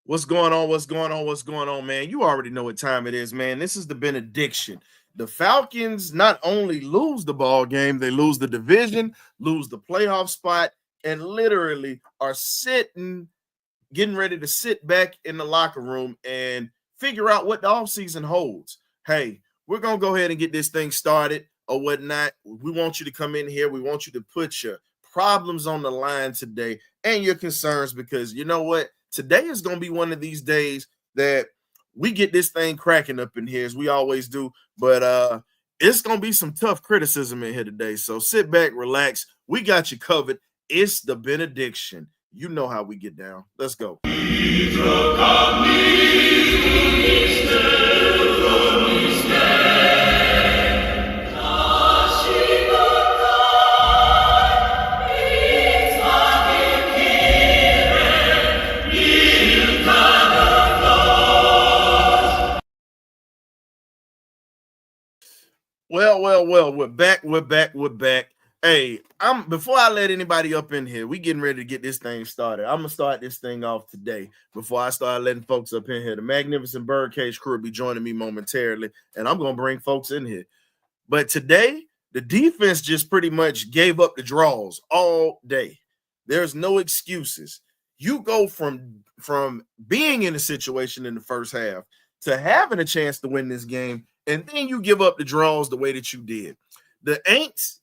What's going on? What's going on? What's going on, man? You already know what time it is, man. This is the Benediction. The Falcons not only lose the ball game, they lose the division, lose the playoff spot, and literally are getting ready to sit back in the locker room and figure out what the offseason holds. Hey, we're going to go ahead and get this thing started or whatnot. We want you to come in here. We want you to put your problems on the line today and your concerns, because you know what? Today is going to be one of these days that we get this thing cracking up in here, as we always do. But it's going to be some tough criticism in here today. So sit back, relax. We got you covered. It's the Benediction. You know how we get down. Let's go. Well, we're back. Hey, before I let anybody up in here, we getting ready to get this thing started. I'm gonna start this thing off today before I start letting folks up in here. The magnificent BirdCage crew will be joining me momentarily, and I'm gonna bring folks in here. But today, the defense just pretty much gave up the draws all day. There's no excuses. You go from being in a situation in the first half to having a chance to win this game, and then you give up the draws the way that you did. The Aints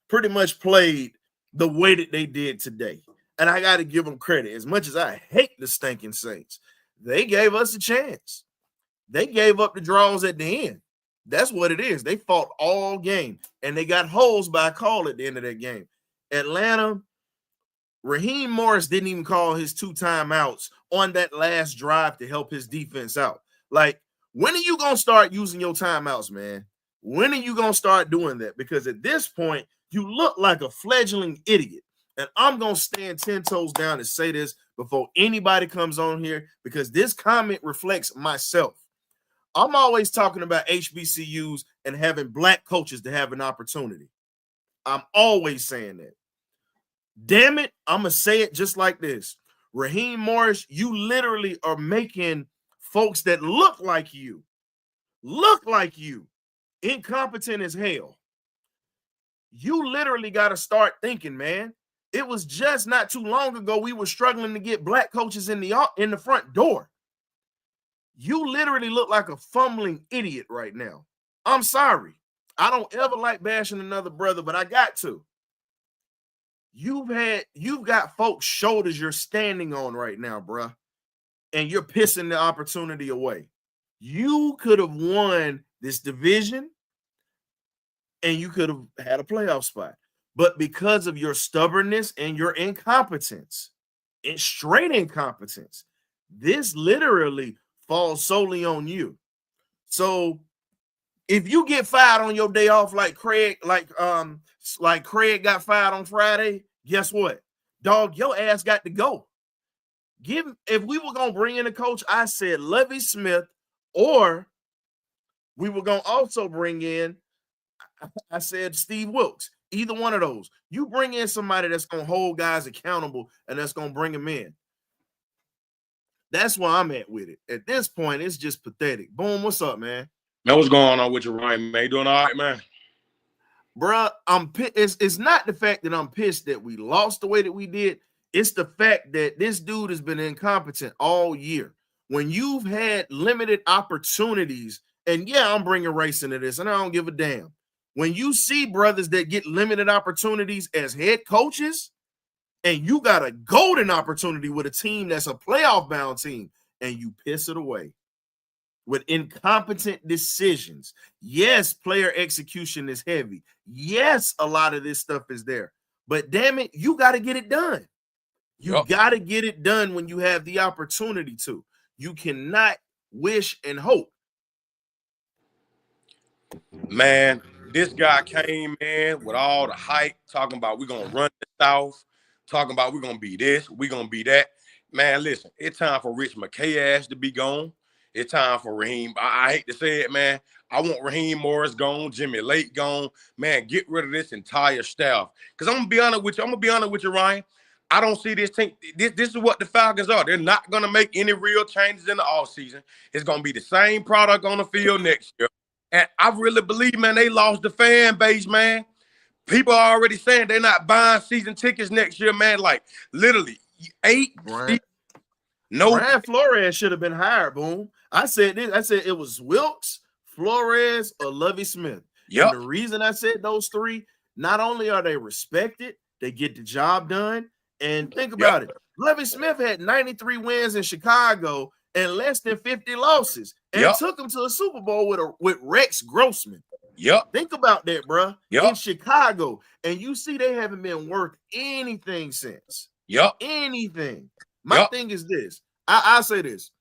pretty much played the way that they did today. And I got to give them credit. As much as I hate the stinking Saints, they gave us a chance. They gave up the draws at the end. That's what it is. They fought all game, and they got holes by a call at the end of that game. Atlanta, Raheem Morris didn't even call his 2 timeouts on that last drive to help his defense out. Like, when are you going to start using your timeouts, man? When are you going to start doing that? Because at this point, you look like a fledgling idiot. And I'm going to stand 10 toes down and say this before anybody comes on here, because this comment reflects myself. I'm always talking about HBCUs and having black coaches to have an opportunity. I'm always saying that. Damn it, I'm going to say it just like this. Raheem Morris, you literally are making folks that look like you, incompetent as hell. You literally got to start thinking, man. It was just not too long ago we were struggling to get black coaches in the front door. You literally look like a fumbling idiot right now. I'm sorry. I don't ever like bashing another brother, but I got to. You've got folks' shoulders you're standing on right now, bruh, and you're pissing the opportunity away. You could have won this division, and you could have had a playoff spot. But because of your stubbornness and your incompetence, and straight incompetence, this literally falls solely on you. So if you get fired on your day off like Craig got fired on Friday, guess what? Dog, your ass got to go. If we were going to bring in a coach, I said Lovie Smith, or we were going to also bring in, I said Steve Wilkes. Either one of those. You bring in somebody that's going to hold guys accountable and that's going to bring them in. That's where I'm at with it. At this point, it's just pathetic. Boom, what's up, man? Man, what's going on with you, Ryan? Man, you doing all right, man? Bruh, it's not the fact that I'm pissed that we lost the way that we did. It's the fact that this dude has been incompetent all year. When you've had limited opportunities, and yeah, I'm bringing race into this, and I don't give a damn. When you see brothers that get limited opportunities as head coaches, and you got a golden opportunity with a team that's a playoff-bound team, and you piss it away with incompetent decisions. Yes, player execution is heavy. Yes, a lot of this stuff is there. But damn it, you got to get it done. You got to get it done when you have the opportunity to. You cannot wish and hope. Man, this guy came in with all the hype, talking about we're going to run the South, talking about we're going to be this, we're going to be that. Man, listen, it's time for Rich McKay ass to be gone. It's time for Raheem. I hate to say it, man. I want Raheem Morris gone, Jimmy Lake gone. Man, get rid of this entire staff. Because I'm going to be honest with you. Ryan. I don't see this team. This is what the Falcons are. They're not going to make any real changes in the offseason. It's going to be the same product on the field next year. And I really believe, man, they lost the fan base, man. People are already saying they're not buying season tickets next year, man. Like, literally, 8 seasons. No. Brian Flores should have been hired, boom. I said this. I said it was Wilkes, Flores, or Lovie Smith. Yep. And the reason I said those three, not only are they respected, they get the job done. And think about it. Lovie Smith had 93 wins in Chicago and less than 50 losses, and took him to a Super Bowl with Rex Grossman. Think about that, bro. In Chicago, and you see they haven't been worth anything since. Anything. My thing is this. I say this.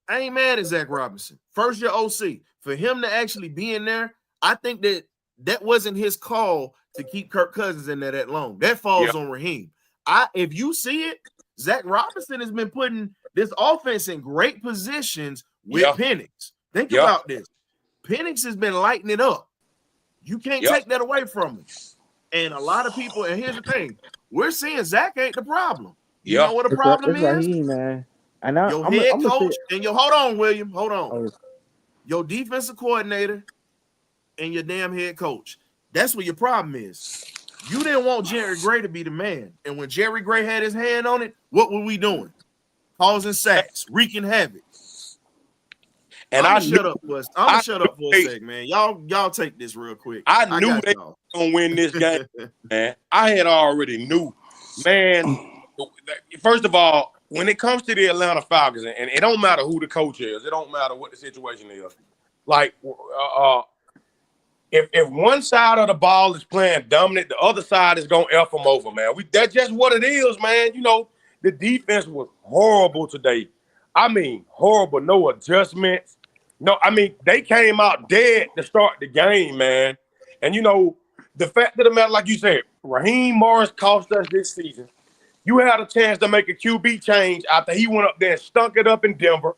I ain't mad at Zach Robinson. First year OC. For him to actually be in there, I think that wasn't his call to keep Kirk Cousins in there that long. That falls on Raheem. If you see it, Zach Robinson has been putting this offense in great positions with Penix. Think about this. Penix has been lighting it up. You can't take that away from him. And a lot of people, and here's the thing, we're seeing Zach ain't the problem. You know what the problem is? Raheem, man. And your head coach and your hold on, William. Hold on. Your defensive coordinator and your damn head coach. That's what your problem is. You didn't want Jerry Gray to be the man. And when Jerry Gray had his hand on it, what were we doing? Causing sacks, wreaking havoc. And I'm gonna shut up for a sec, man. Y'all take this real quick. I knew they were gonna win this game, man. I had already knew, man. First of all, when it comes to the Atlanta Falcons, and it don't matter who the coach is, it don't matter what the situation is. Like, if one side of the ball is playing dominant, the other side is gonna F them over, man. That's just what it is, man. You know, the defense was horrible today. I mean, horrible. No adjustments. No, I mean, they came out dead to start the game, man. And, you know, the fact of the matter, like you said, Raheem Morris cost us this season. You had a chance to make a QB change after he went up there and stunk it up in Denver.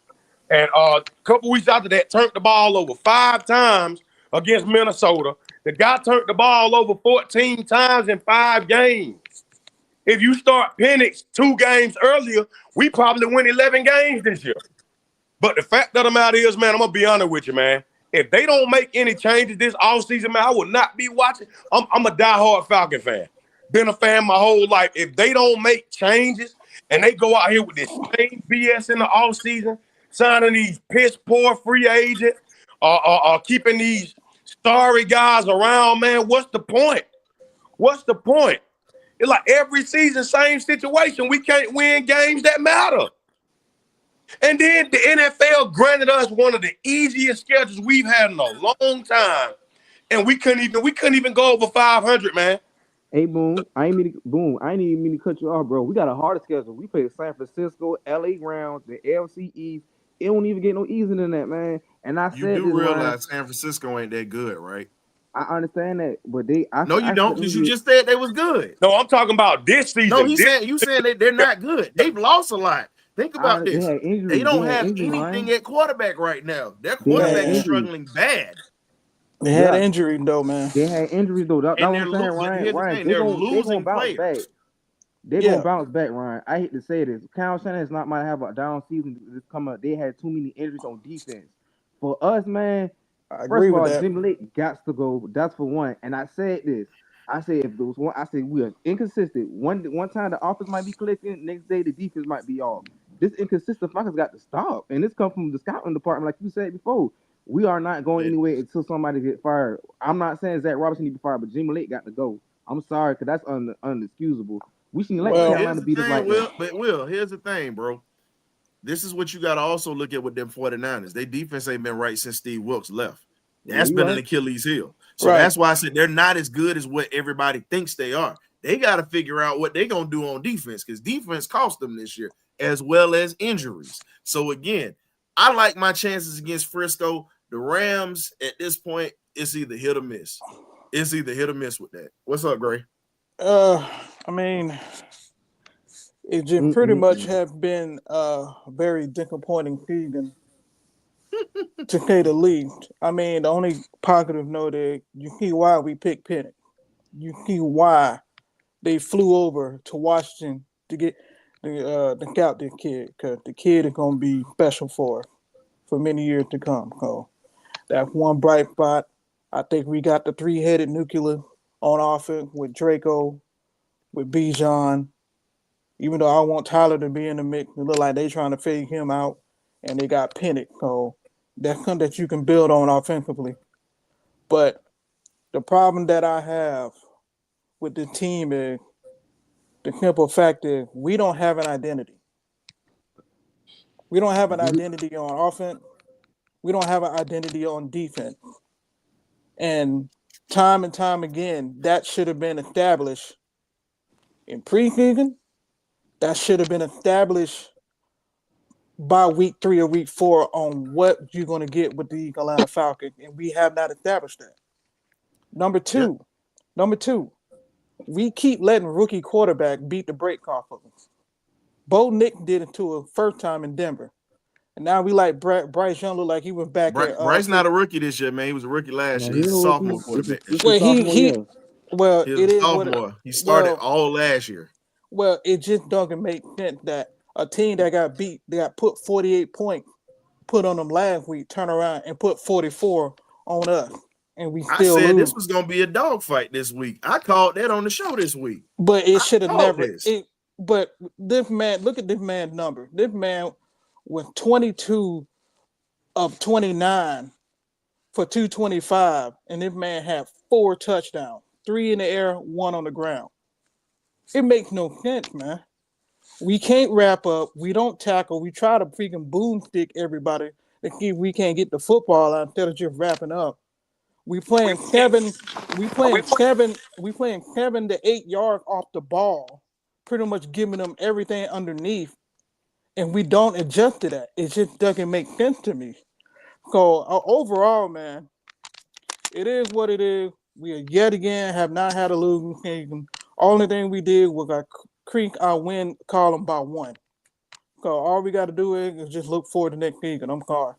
And a couple weeks after that, turned the ball over 5 times against Minnesota. The guy turned the ball over 14 times in 5 games. If you start Penix 2 games earlier, we probably win 11 games this year. But the fact of the matter is, man, I'm going to be honest with you, man. If they don't make any changes this offseason, man, I will not be watching. I'm a diehard Falcon fan. Been a fan my whole life. If they don't make changes and they go out here with this same BS in the offseason, signing these piss-poor free agents, keeping these starry guys around, man, what's the point? What's the point? It's like every season, same situation. We can't win games that matter. And then the NFL granted us one of the easiest schedules we've had in a long time, and we couldn't even go over 500, man. Hey, I ain't even mean to cut you off, bro. We got a harder schedule. We play San Francisco, LA Rounds, the LC East. It don't even get no easier than that, man. And I said, you do realize San Francisco ain't that good, right? I understand that, but no, you don't, because you just said they was good. No, I'm talking about this season. No, you saying that they're not good. They've lost a lot. Think about this. They don't have anything at quarterback right now. Their quarterback is struggling bad. They had injury though, man. They had injuries though. That's what I'm saying, Ryan. They're losing bounce back. They're gonna bounce back, Ryan. I hate to say this. Kyle Shanahan's not might have a down season this coming up. They had too many injuries on defense. For us, man. I agree with that. Jimmy Lake got to go. That's for one. And I said this. I said if those one, I said we are inconsistent. One time the offense might be clicking, next day the defense might be off. This inconsistent Falcons got to stop. And this comes from the scouting department, like you said before. We are not going anywhere until somebody get fired. I'm not saying Zach Robinson need to be fired, but Jimmy Lake got to go. I'm sorry, because that's unexcusable. We shouldn't let Carolina beat us like that. But Will, here's the thing, bro. This is what you got to also look at with them 49ers. Their defense ain't been right since Steve Wilkes left. That's been an Achilles heel. So that's why I said they're not as good as what everybody thinks they are. They got to figure out what they're going to do on defense, because defense cost them this year, as well as injuries. So, again, I like my chances against Frisco. The Rams, at this point, it's either hit or miss. It's either hit or miss with that. What's up, Gray? I mean, it just pretty much have been a very disappointing season, to say the least. I mean, the only positive note is you see why we picked Penix. You see why they flew over to Washington to get the captain kid, because the kid is gonna be special for many years to come. So that's one bright spot. I think we got the 3-headed nuclear on offense with Draco, with Bijan. Even though I want Tyler to be in the mix, it look like they trying to fade him out, and they got Pennick. So that's something that you can build on offensively. But the problem that I have with the team is the simple fact is we don't have an identity. We don't have an identity on offense. We don't have an identity on defense. And time again, that should have been established in preseason. That should have been established by week 3 or week 4 on what you're going to get with the Atlanta Falcons. And we have not established that. Number two, we keep letting rookie quarterback beat the brakes off of us. Bo Nick did it to a first time in Denver. And now we like Bryce Young look like he was back at Bryce not a rookie this year, man. He was a rookie last year. He's a sophomore quarterback. Well, he was it a is sophomore. He started all last year. Well, it just doesn't make sense that a team that got beat, they got put 48 points, put on them last week, turn around and put 44 on us. And we still I said lose. This was going to be a dogfight this week. I called that on the show this week. But it should have never. But this man, look at this man's number. This man was 22 of 29 for 225, and this man had 4 touchdowns, 3 in the air, 1 on the ground. It makes no sense, man. We can't wrap up. We don't tackle. We try to freaking boomstick everybody to see if we can't get the football out instead of just wrapping up. We playing 7 to 8 yards off the ball, pretty much giving them everything underneath, and we don't adjust to that. It just doesn't make sense to me. So overall, man, it is what it is. We yet again have not had a losing season. Only thing we did was creek our win column by 1. So all we got to do is just look forward to next season. I'm sorry.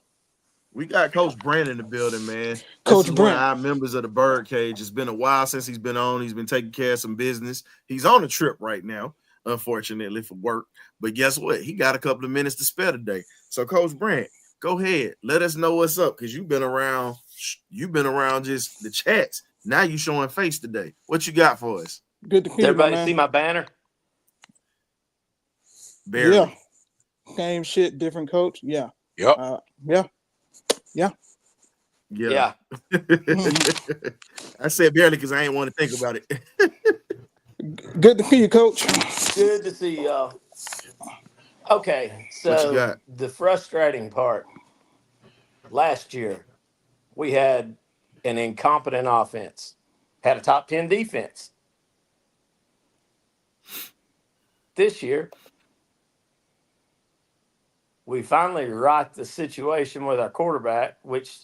We got Coach Brent in the building, man. Coach This is Brent, one of our members of the BirdCage. It's been a while since he's been on. He's been taking care of some business. He's on a trip right now, unfortunately, for work. But guess what? He got a couple of minutes to spare today. So, Coach Brent, go ahead. Let us know what's up, because you've been around just the chats. Now you showing face today. What you got for us? good to see you, Everybody man. see my banner? Barely. Yeah. Same shit, different coach. Yeah. Yep. Yeah. I said barely because I ain't want to think about it. Good to see you, coach. Good to see y'all. Okay, What you so got? the frustrating part, last year, we had an incompetent offense, had a top 10 defense. This year, we finally right the situation with our quarterback, which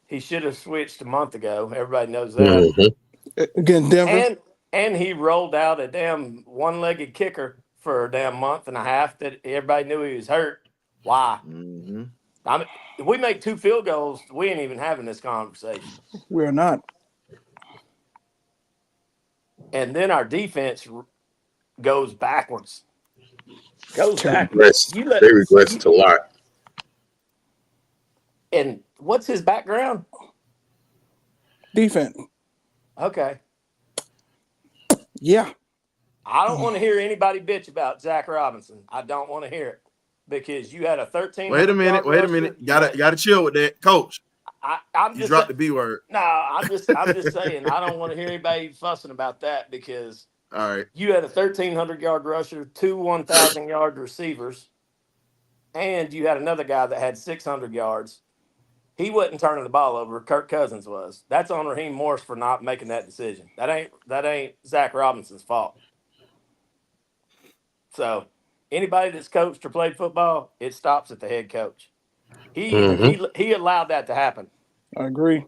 he should have switched a month ago. Everybody knows that. Mm-hmm. Against Denver. And he rolled out a damn one-legged kicker for a damn month and a half that everybody knew he was hurt. Why? Mm-hmm. I mean, if we make 2 field goals, we ain't even having this conversation. We're not. And then our defense goes backwards. They regressed a lot. And what's his background? Defense. Okay. Yeah. I don't want to hear anybody bitch about Zach Robinson. I don't want to hear it, because you had a 13. Wait a minute. Gotta chill with that, Coach. I'm You just dropped the B word. No, I'm just saying I don't want to hear anybody fussing about that, because All right. you had a 1,300-yard rusher, 2 1,000-yard receivers, and you had another guy that had 600 yards. He wasn't turning the ball over. Kirk Cousins was. That's on Raheem Morris for not making that decision. That ain't Zach Robinson's fault. So anybody that's coached or played football, it stops at the head coach. He allowed that to happen. I agree.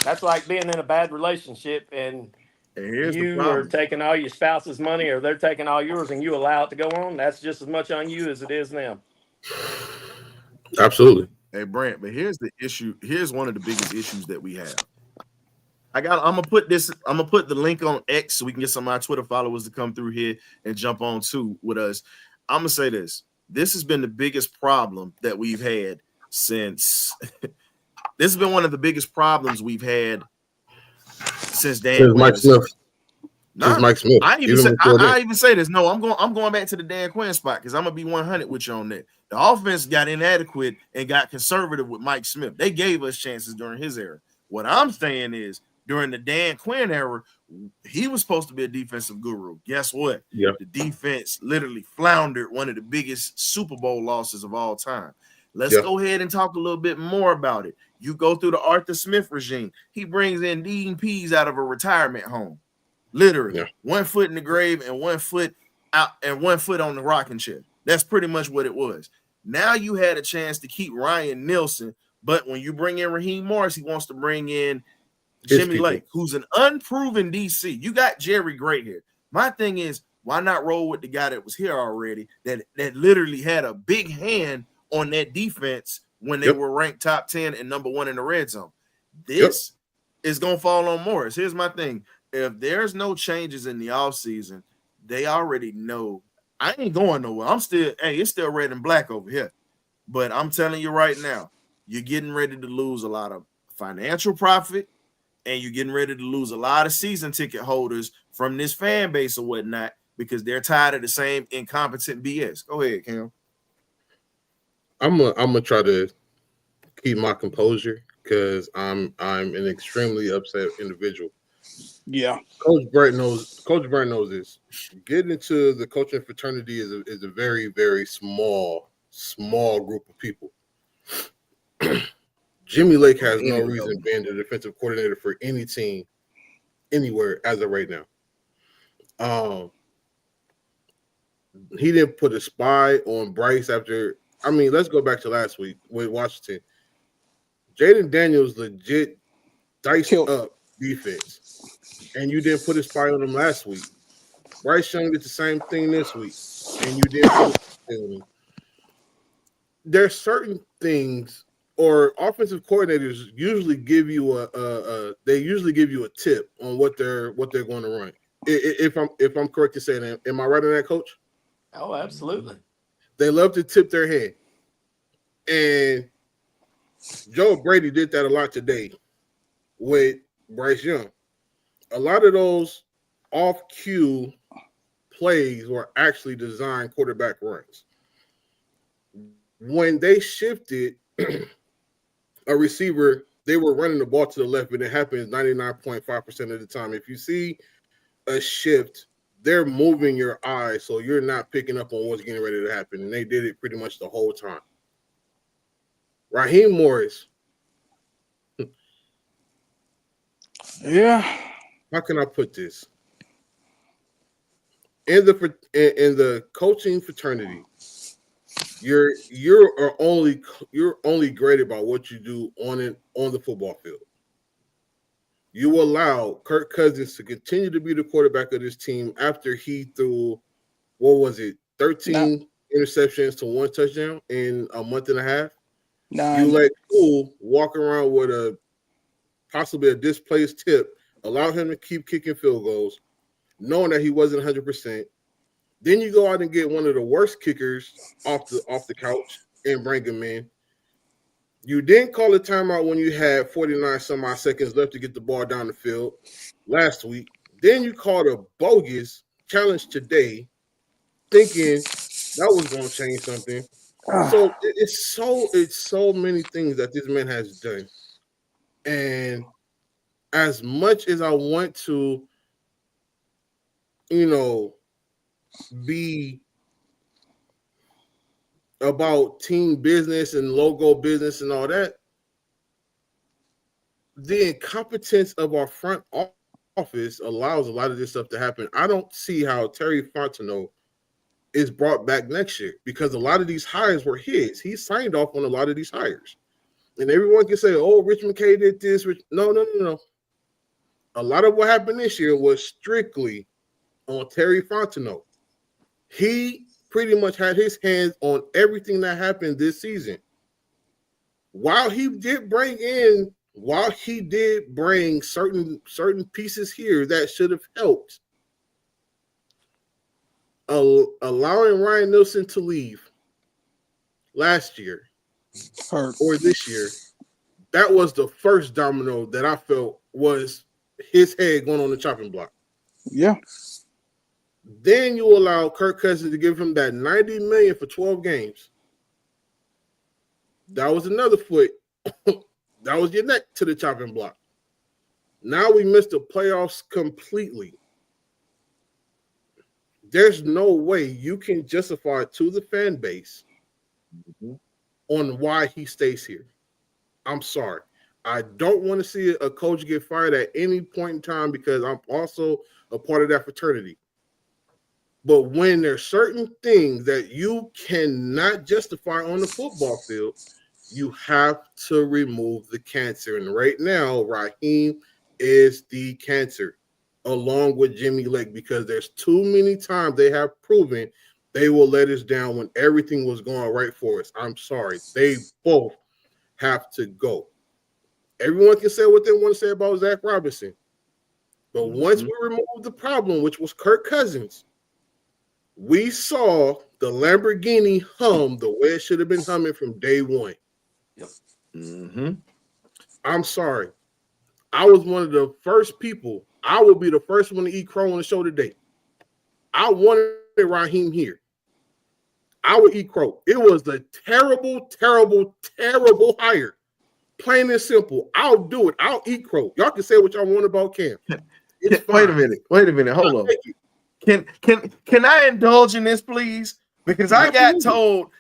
That's like being in a bad relationship and here's the you problem. are taking all your spouse's money, or they're taking all yours, and you allow it to go on. That's just as much on you as it is them. Absolutely. Hey, Brent, but here's the issue. Here's one of the biggest issues that we have. gonna put the link on X so we can get some of our Twitter followers to come through here and jump on too with us. I'm gonna say this. This has been the biggest problem that we've had since this has been one of the biggest problems we've had since Dan Quinn. Mike Smith. Nah, Mike Smith. I even say this. No, I'm going back to the Dan Quinn spot because I'm gonna be 100 with you on that. The offense got inadequate and got conservative with Mike Smith. They gave us chances during his era. What I'm saying is during the Dan Quinn era, he was supposed to be a defensive guru. Guess what? Yeah. The defense literally floundered, one of the biggest Super Bowl losses of all time. Let's go ahead and talk a little bit more about it. You go through the Arthur Smith regime. He brings in Dean Pease out of a retirement home. Literally, 1 foot in the grave and 1 foot out and 1 foot on the rocking chair. That's pretty much what it was. Now you had a chance to keep Ryan Nielsen, but when you bring in Raheem Morris, he wants to bring in Jimmy Lake, who's an unproven DC. You got Jerry Gray here. My thing is, why not roll with the guy that was here already that literally had a big hand on that defense when they were ranked top 10 and number 1 in the red zone? This is going to fall on Morris. Here's my thing. If there's no changes in the offseason, they already know I ain't going nowhere. It's still red and black over here. But I'm telling you right now, you're getting ready to lose a lot of financial profit, and you're getting ready to lose a lot of season ticket holders from this fan base or whatnot because they're tired of the same incompetent BS. Go ahead, Cam. I'm gonna try to keep my composure because I'm an extremely upset individual. Yeah, Coach Brett knows this. Getting into the coaching fraternity is a very, very small group of people. Jimmy Lake has no reason being the defensive coordinator for any team anywhere as of right now. He didn't put a spy on Bryce after. I mean, let's go back to last week with Washington. Jaden Daniels legit diced up defense. And you didn't put a spy on him last week. Bryce Young did the same thing this week, and you didn't put a spy on him. There's certain things, or offensive coordinators usually give you a tip on what they're going to run. If I'm correct in saying that, am I right on that, Coach? Oh, absolutely. They love to tip their hand, and Joe Brady did that a lot today with Bryce Young. A lot of those off-cue plays were actually designed quarterback runs. When they shifted a receiver, they were running the ball to the left, and it happens 99.5% of the time. If you see a shift, they're moving your eyes, so you're not picking up on what's getting ready to happen, and they did it pretty much the whole time. Raheem Morris. Yeah. How can I put this? In the coaching fraternity, you're only graded by what you do on the football field. You allow Kirk Cousins to continue to be the quarterback of this team after he threw 13 interceptions to 1 touchdown in a month and a half. You let Cool walk around with possibly a displaced hip. Allow him to keep kicking field goals, knowing that he wasn't 100%. Then you go out and get one of the worst kickers off the couch and bring him in. You didn't call a timeout when you had 49 some odd seconds left to get the ball down the field last week. Then you called a bogus challenge today, thinking that was going to change something. So it's so many things that this man has done, and as much as I want to, be about team business and logo business and all that, the incompetence of our front office allows a lot of this stuff to happen. I don't see how Terry Fontenot is brought back next year because a lot of these hires were his. He signed off on a lot of these hires. And everyone can say, oh, Rich McKay did this. No. A lot of what happened this year was strictly on Terry Fontenot. He pretty much had his hands on everything that happened this season. While he did bring in while he did bring certain pieces here that should have helped, allowing Ryan Nielsen to leave last year or this year, that was the first domino that I felt was his head going on the chopping block. Yeah. Then you allow Kirk Cousins to give him that $90 million for 12 games. That was another foot. That was your neck to the chopping block. Now we missed the playoffs completely. There's no way you can justify to the fan base on why he stays here. I'm sorry. I don't want to see a coach get fired at any point in time because I'm also a part of that fraternity. But when there's certain things that you cannot justify on the football field, you have to remove the cancer. And right now, Raheem is the cancer, along with Jimmy Lake, because there's too many times they have proven they will let us down when everything was going right for us. I'm sorry. They both have to go. Everyone can say what they want to say about Zach Robinson. But once we remove the problem, which was Kirk Cousins, we saw the Lamborghini hum the way it should have been humming from day one. Yep. I'm sorry. I was one of the first people. I will be the first one to eat crow on the show today. I wanted Raheem here. I would eat crow. It was a terrible, terrible, terrible hire. Plain and simple. I'll do it. I'll eat crow. Y'all can say what y'all want about Cam. Wait a minute. Hold on. Can I indulge in this, please? Because I got told,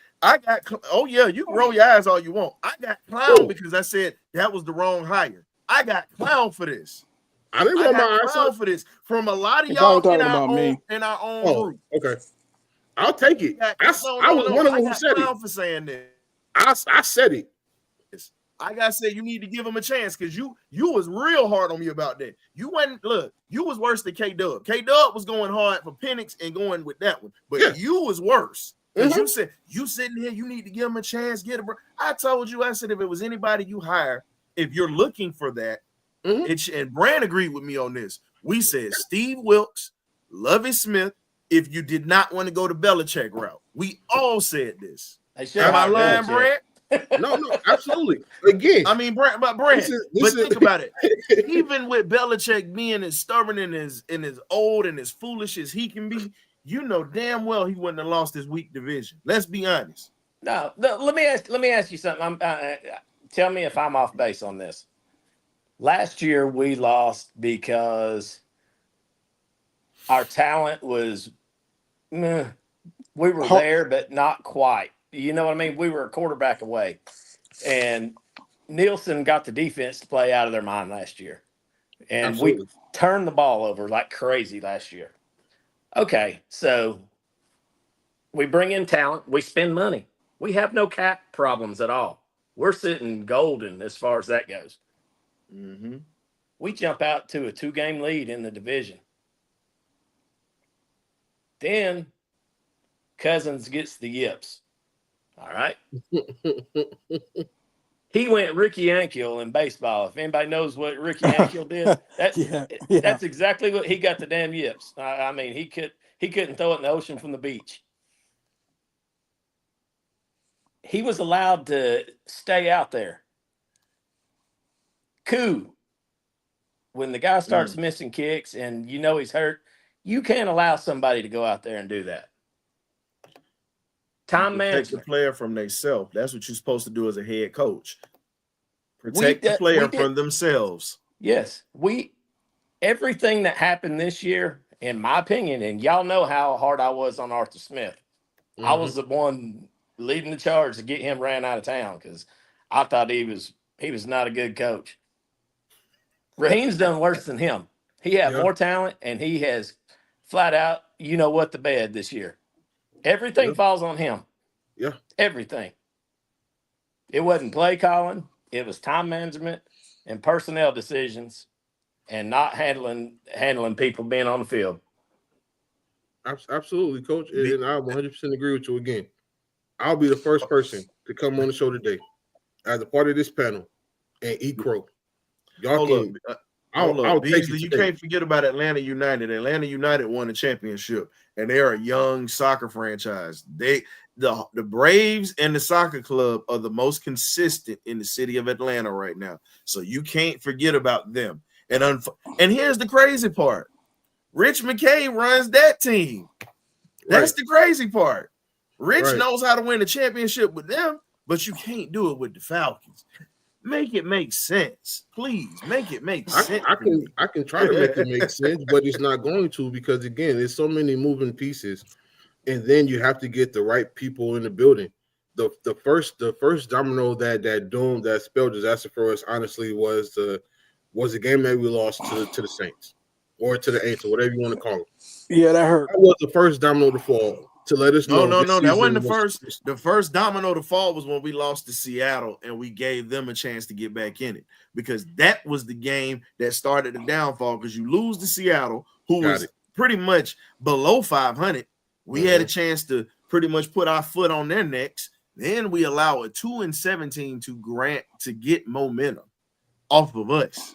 oh yeah, you can roll your eyes all you want. I got clowned because I said that was the wrong hire. I got clowned for this. I didn't roll my eyes out for this from a lot of y'all in our own group. Okay, I'll take it. I was one of them who said it. For saying that. I said it. I gotta say, you need to give him a chance because you was real hard on me about that. You was worse than K-Dub. K-Dub was going hard for Penix and going with that one, but you was worse. Because you said, you sitting here, you need to give him a chance, I told you, I said, if it was anybody you hire, if you're looking for that, and Brand agreed with me on this. We said Steve Wilkes, Lovie Smith, if you did not want to go the Belichick route. We all said this. Am I lying, Brand? No, absolutely. Again, I mean, Brand, but think about it. Even with Belichick being as stubborn and as old and as foolish as he can be, you know damn well he wouldn't have lost his weak division. Let's be honest. No, let me ask you something. Tell me if I'm off base on this. Last year we lost because our talent was, we were there, but not quite. You know what I mean? We were a quarterback away. And Nielsen got the defense to play out of their mind last year. And we turned the ball over like crazy last year. Okay, so we bring in talent. We spend money. We have no cap problems at all. We're sitting golden as far as that goes. We jump out to a 2-game lead in the division. Then Cousins gets the yips. All right. He went Ricky Ankiel in baseball. If anybody knows what Ricky Ankiel did, that's exactly what he got, the damn yips. I mean, he couldn't throw it in the ocean from the beach. He was allowed to stay out there. When the guy starts missing kicks and you know he's hurt, you can't allow somebody to go out there and do that. Time management. Protect the player from themselves. That's what you're supposed to do as a head coach. Protect the player from themselves. Yes. Everything that happened this year, in my opinion, and y'all know how hard I was on Arthur Smith. I was the one leading the charge to get him ran out of town because I thought he was not a good coach. Raheem's done worse than him. He had more talent, and he has flat out, the bed this year. Everything falls on him. Yeah. Everything. It wasn't play calling. It was time management and personnel decisions and not handling people being on the field. Absolutely, Coach. And I 100% agree with you again. I'll be the first person to come on the show today as a part of this panel and eat crow. Y'all Hold can. up. I'll Hold up. take it Beasley, you today. can't forget about Atlanta United. Atlanta United won the championship, and they're a young soccer franchise. The Braves and the soccer club are the most consistent in the city of Atlanta right now. So you can't forget about them. And here's the crazy part. Rich McKay runs that team. That's the crazy part. Rich knows how to win a championship with them, but you can't do it with the Falcons. Make it make sense, please. Make it make sense. I can try to make it make sense, but it's not going to, because again, there's so many moving pieces, and then you have to get the right people in the building. The first domino that spelled disaster for us, honestly, was the game that we lost to the Saints or to the Aints or whatever you want to call them. Yeah, that hurt. That was the first domino to fall to let us know. No, that wasn't the first. The first domino to fall was when we lost to Seattle and we gave them a chance to get back in it, because that was the game that started the downfall. Because you lose to Seattle, who was pretty much below 500. We had a chance to pretty much put our foot on their necks. Then we allow a 2-17 to get momentum off of us.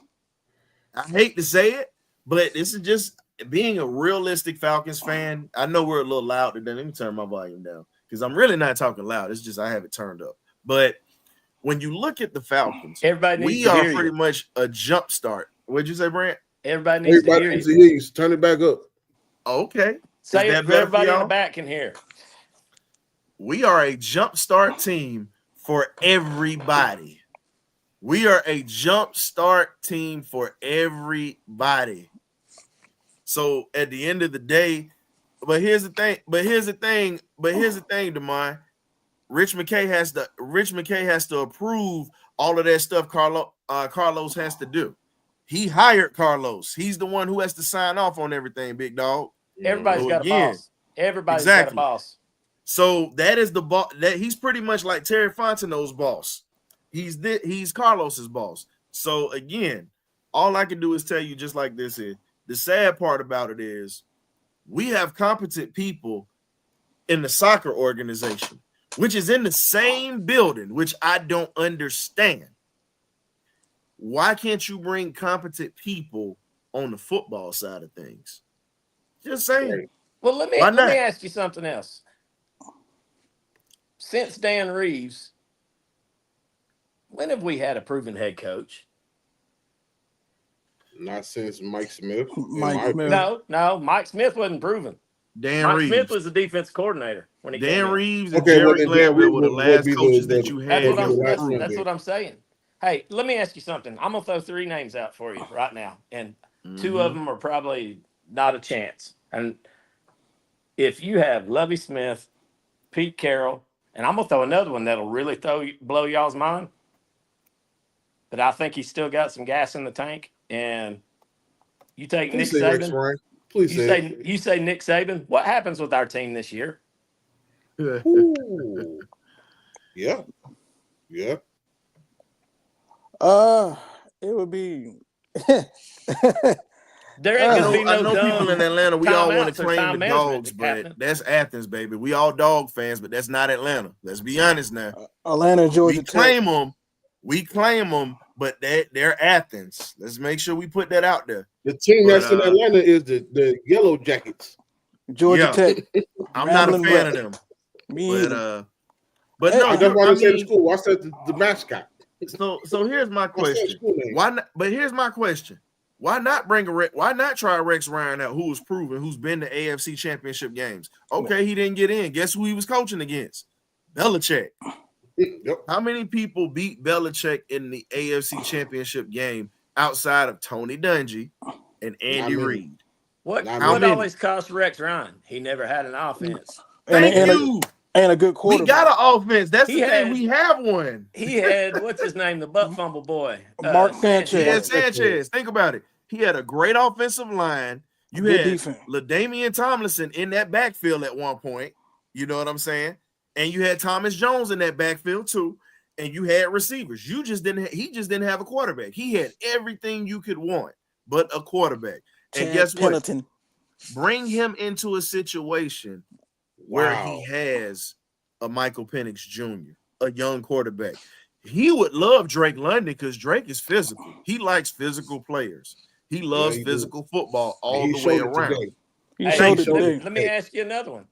I hate to say it, but this is just being a realistic Falcons fan. I know we're a little loud today. Let me turn my volume down because I'm really not talking loud. It's just I have it turned up. But when you look at the Falcons, we are pretty much a jump start. What'd you say, Brent? Everybody needs to hear you. Turn it back up. Okay. Say it for everybody in the back can hear. We are a jump start team for everybody. We are a jump start team for everybody. So at the end of the day, but here's the thing, Demar. Rich McKay has to approve all of that stuff Carlos has to do. He hired Carlos. He's the one who has to sign off on everything, big dog. Everybody's got a boss. Everybody's got a boss. So that is the boss. That he's pretty much like Terry Fontenot's boss. He's Carlos's boss. So again, all I can do is tell you, just like this is the sad part about it is we have competent people in the soccer organization, which is in the same building, which I don't understand. Why can't you bring competent people on the football side of things? Just saying. Well, let me ask you something else. Since Dan Reeves, when have we had a proven head coach? Not since Mike Smith. No, Mike Smith wasn't proven. Mike Smith was the defense coordinator when he came in. Dan Reeves and Jerry Glanville were the last coaches that you had. That's what I'm saying. Hey, let me ask you something. I'm going to throw 3 names out for you right now, and 2 of them are probably not a chance. And if you have Lovie Smith, Pete Carroll, and I'm going to throw another one that'll really blow y'all's mind, but I think he's still got some gas in the tank, and you take Nick Saban. You say Nick Saban. What happens with our team this year? Yeah. It would be. There ain't gonna be no people in Atlanta. We all want to claim the dogs, but that's Athens, baby. We all dog fans, but that's not Atlanta. Let's be honest now. Atlanta, Georgia. We claim them, but they're Athens. Let's make sure we put that out there. The team that's in Atlanta is the Yellow Jackets. Georgia Tech. I'm not a fan of them. But no, that's why I said the school. I said the mascot. So here's my question. Why not? But here's my question. Why not try Rex Ryan out, who was proven, who's been to AFC Championship games? Okay, he didn't get in. Guess who he was coaching against? Belichick. Yep. How many people beat Belichick in the AFC Championship game outside of Tony Dungy and Andy Reid? What always cost Rex Ryan? He never had an offense. Thank you. And a good quarterback. We got an offense. That's the thing. We have one. He had, what's his name? The butt fumble boy. Mark Sanchez. He had Sanchez. Think about it. He had a great offensive line. You had LaDainian Tomlinson in that backfield at one point. You know what I'm saying? And you had Thomas Jones in that backfield too. And you had receivers. He just didn't have a quarterback. He had everything you could want but a quarterback. And guess what? Bring him into a situation where he has a Michael Penix Jr., a young quarterback. He would love Drake London because Drake is physical. He likes physical players. He loves physical football all the way around. He showed it today. Let me ask you another one.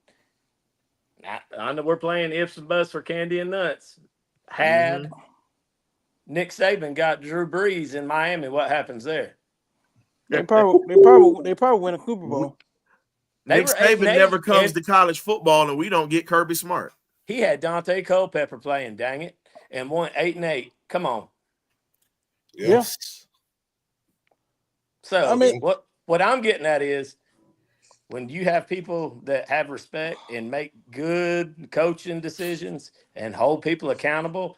I know we're playing ifs and buts for candy and nuts. Had Nick Saban got Drew Brees in Miami, what happens there? They probably win a Super Bowl. Nick Saban never comes to college football, and we don't get Kirby Smart. He had Dante Culpepper playing, dang it, and won 8-8. Come on. Yes. So I mean, what I'm getting at is when you have people that have respect and make good coaching decisions and hold people accountable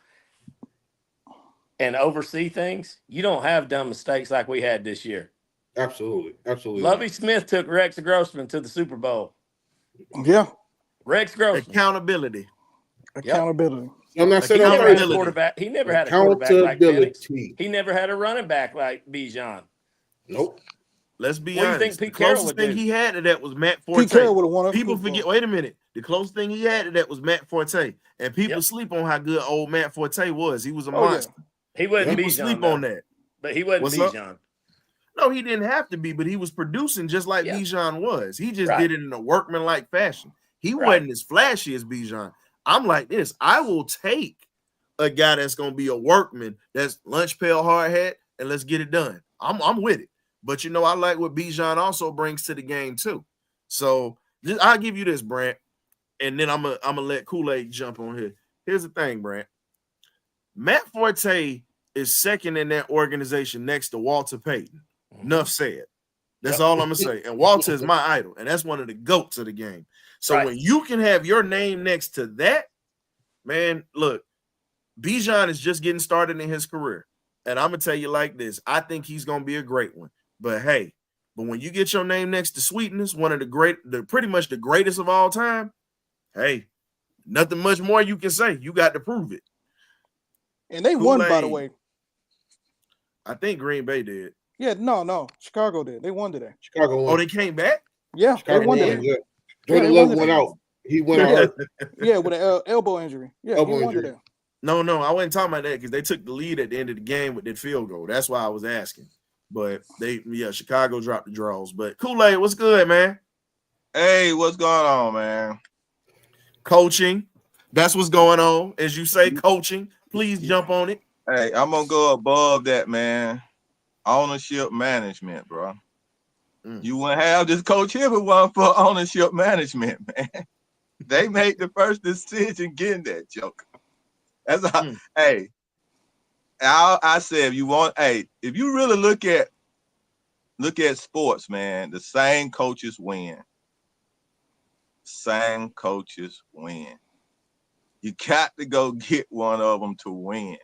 and oversee things, you don't have dumb mistakes like we had this year. Absolutely. Lovie Smith took Rex Grossman to the Super Bowl. Yeah. Rex Grossman. Accountability. I'm not saying he never had a quarterback like Penix. He never had a running back like Bijan. Nope. Let's be honest. What do you think Pete the closest thing he had to that was Matt Forte? Pete Carroll would have won. People forget. Wait a minute. The closest thing he had to that was Matt Forte, and people sleep on how good old Matt Forte was. He was a monster. He wasn't People sleep on that, but he wasn't Bijan. No, he didn't have to be, but he was producing just like Bijan was. He just did it in a workmanlike fashion. He wasn't as flashy as Bijan. I'm like this. I will take a guy that's going to be a workman, that's lunch pail hard hat, and let's get it done. I'm with it. But, I like what Bijan also brings to the game, too. So I'll give you this, Brant, and then I'm gonna let Kool-Aid jump on here. Here's the thing, Brant. Matt Forte is second in that organization next to Walter Payton. Enough said. That's all I'm going to say. And Walter is my idol, and that's one of the GOATs of the game. So when you can have your name next to that, man, look, Bijan is just getting started in his career. And I'm going to tell you like this. I think he's going to be a great one. But when you get your name next to Sweetness, one of pretty much the greatest of all time, hey, nothing much more you can say. You got to prove it. And they won, by the way. I think Green Bay did. Yeah, no. Chicago did. They won today. Chicago won. Oh, they came back? Yeah, Chicago they won today. Yeah. Jordan Love went out. He went out. Yeah, with an elbow injury. Yeah, he won today. No, I wasn't talking about that because they took the lead at the end of the game with that field goal. That's why I was asking. But Chicago dropped the draws. But Kool-Aid, what's good, man? Hey, what's going on, man? Coaching. That's what's going on. As you say, coaching. Please jump on it. Hey, I'm going to go above that, man. Ownership management, bro. You wouldn't have this coach here if it wasn't for ownership management, man. They made the first decision getting that joker. That's how, hey, I said if you really look at sports, man, the same coaches win. Same coaches win. You got to go get one of them to win.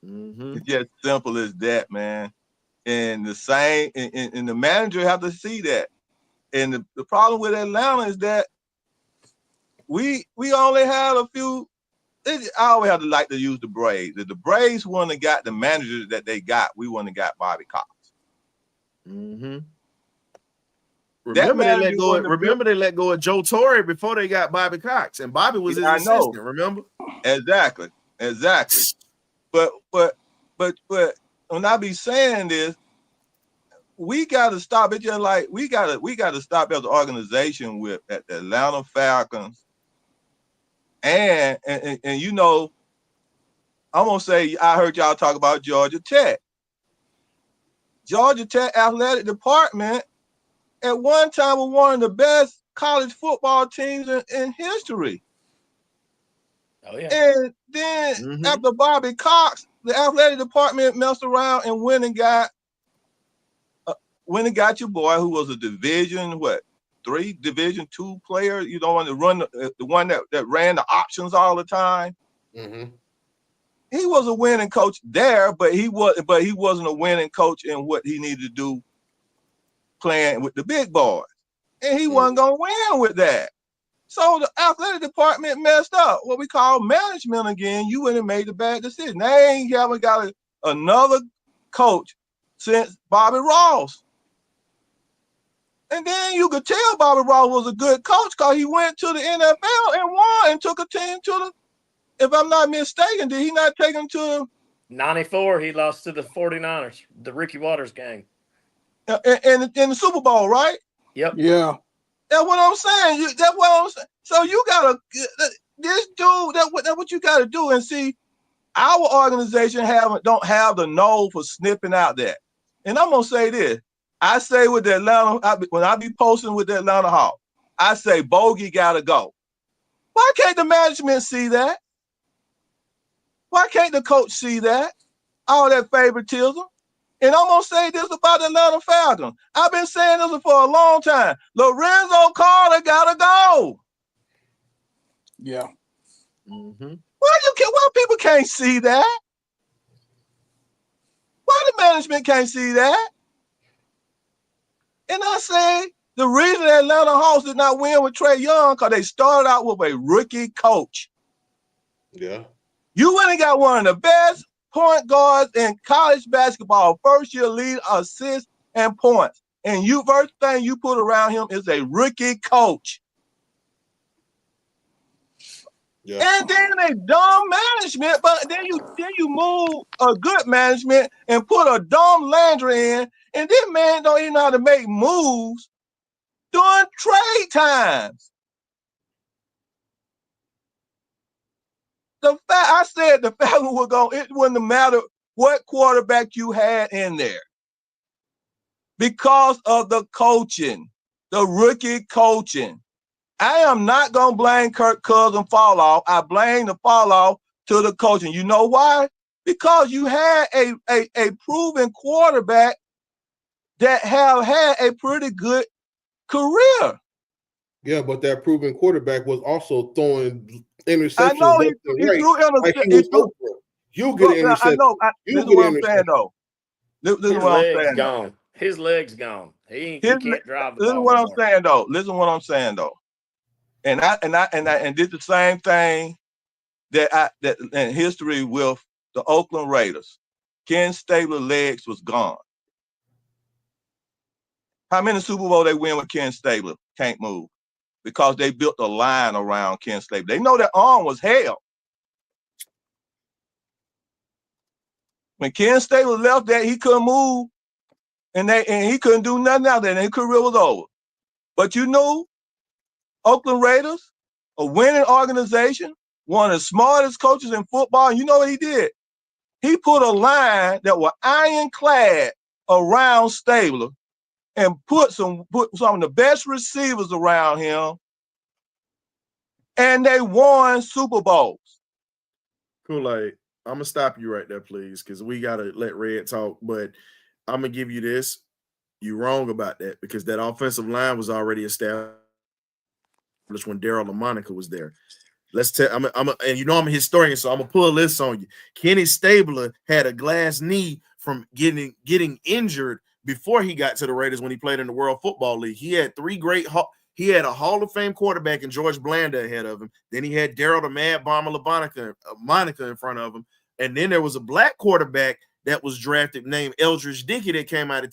It's just simple as that, man. And the manager have to see that. And the problem with Atlanta is that we only had a few. I always have to like to use the Braves. If the Braves wouldn't have got the managers that they got, we wouldn't have got Bobby Cox. Remember they let go of Joe Torre before they got Bobby Cox, and Bobby was his assistant. Remember? Exactly. But when I be saying this, we got to stop. It's just like we got to stop as an organization at the Atlanta Falcons. And I'm gonna say I heard y'all talk about Georgia Tech. Georgia Tech athletic department at one time was one of the best college football teams in history. Oh yeah. And then after Bobby Cox, the athletic department messed around and went and got your boy who was a Division 2 player. You don't want to run the one that ran the options all the time. He was a winning coach there, but he wasn't a winning coach in what he needed to do playing with the big boys. And he wasn't gonna win with that. So the athletic department messed up. What we call management again. You went and made the bad decision. They haven't got another coach since Bobby Ross. And then you could tell Bobby Ross was a good coach because he went to the NFL and won and took a team to If I'm not mistaken, did he not take him to 94, he lost to the 49ers, the Ricky Waters game. in the Super Bowl, right? Yep. Yeah. That's what I'm saying. That's what I'm saying. So you gotta this dude. That's what you gotta do. And see, our organization don't have the nose for sniffing out that. And I'm gonna say this. I say with the Atlanta, when I be posting with the Atlanta Hawks, I say Bogey gotta go. Why can't the management see that? Why can't the coach see that? All that favoritism. And I'm gonna say this about the Atlanta Falcons. I've been saying this for a long time. Lorenzo Carter gotta go. Yeah. Mm-hmm. Why people can't see that? Why the management can't see that? And I say the reason the Atlanta Hawks did not win with Trae Young because they started out with a rookie coach. Yeah. You went and got one of the best point guards in college basketball, first year lead assists and points. And first thing you put around him is a rookie coach. Yeah. And then a dumb management, but then you move a good management and put a dumb Landry in, and this man don't even know how to make moves during trade times. I said the Falcons were going, it wouldn't matter what quarterback you had in there. Because of the coaching, the rookie coaching. I am not going to blame Kirk Cousins fall off. I blame the fall off to the coaching. You know why? Because you had a proven quarterback that have had a pretty good career. Yeah, but that proven quarterback was also throwing interceptions. I know he threw interceptions. You get an interception. I know. This is what I'm saying, though. This is what I'm saying. Gone. His leg's gone. He can't drive the ball. This is what I'm saying, though. Listen to what I'm saying, though. And did the same thing that in history with the Oakland Raiders. Ken Stabler's legs was gone. How many Super Bowl they win with Ken Stabler can't move? Because they built a line around Ken Stabler. They know that arm was hell. When Ken Stabler left that, he couldn't move, and he couldn't do nothing out there, and his career was over. But you know, Oakland Raiders, a winning organization, one of the smartest coaches in football, and you know what he did? He put a line that was ironclad around Stabler and put some of the best receivers around him, and they won Super Bowls. Kool-Aid, I'm going to stop you right there, please, because we got to let Red talk, but I'm going to give you this. You're wrong about that because that offensive line was already established when Daryl LaMonica was there. And you know I'm a historian, so I'm gonna pull this on you. Kenny Stabler had a glass knee from getting injured before he got to the Raiders when he played in the World Football League. He had he had a Hall of Fame quarterback in George Blanda ahead of him. Then he had Daryl the Mad Bomber Monica in front of him. And then there was a black quarterback that was drafted named Eldridge Dickey that came out of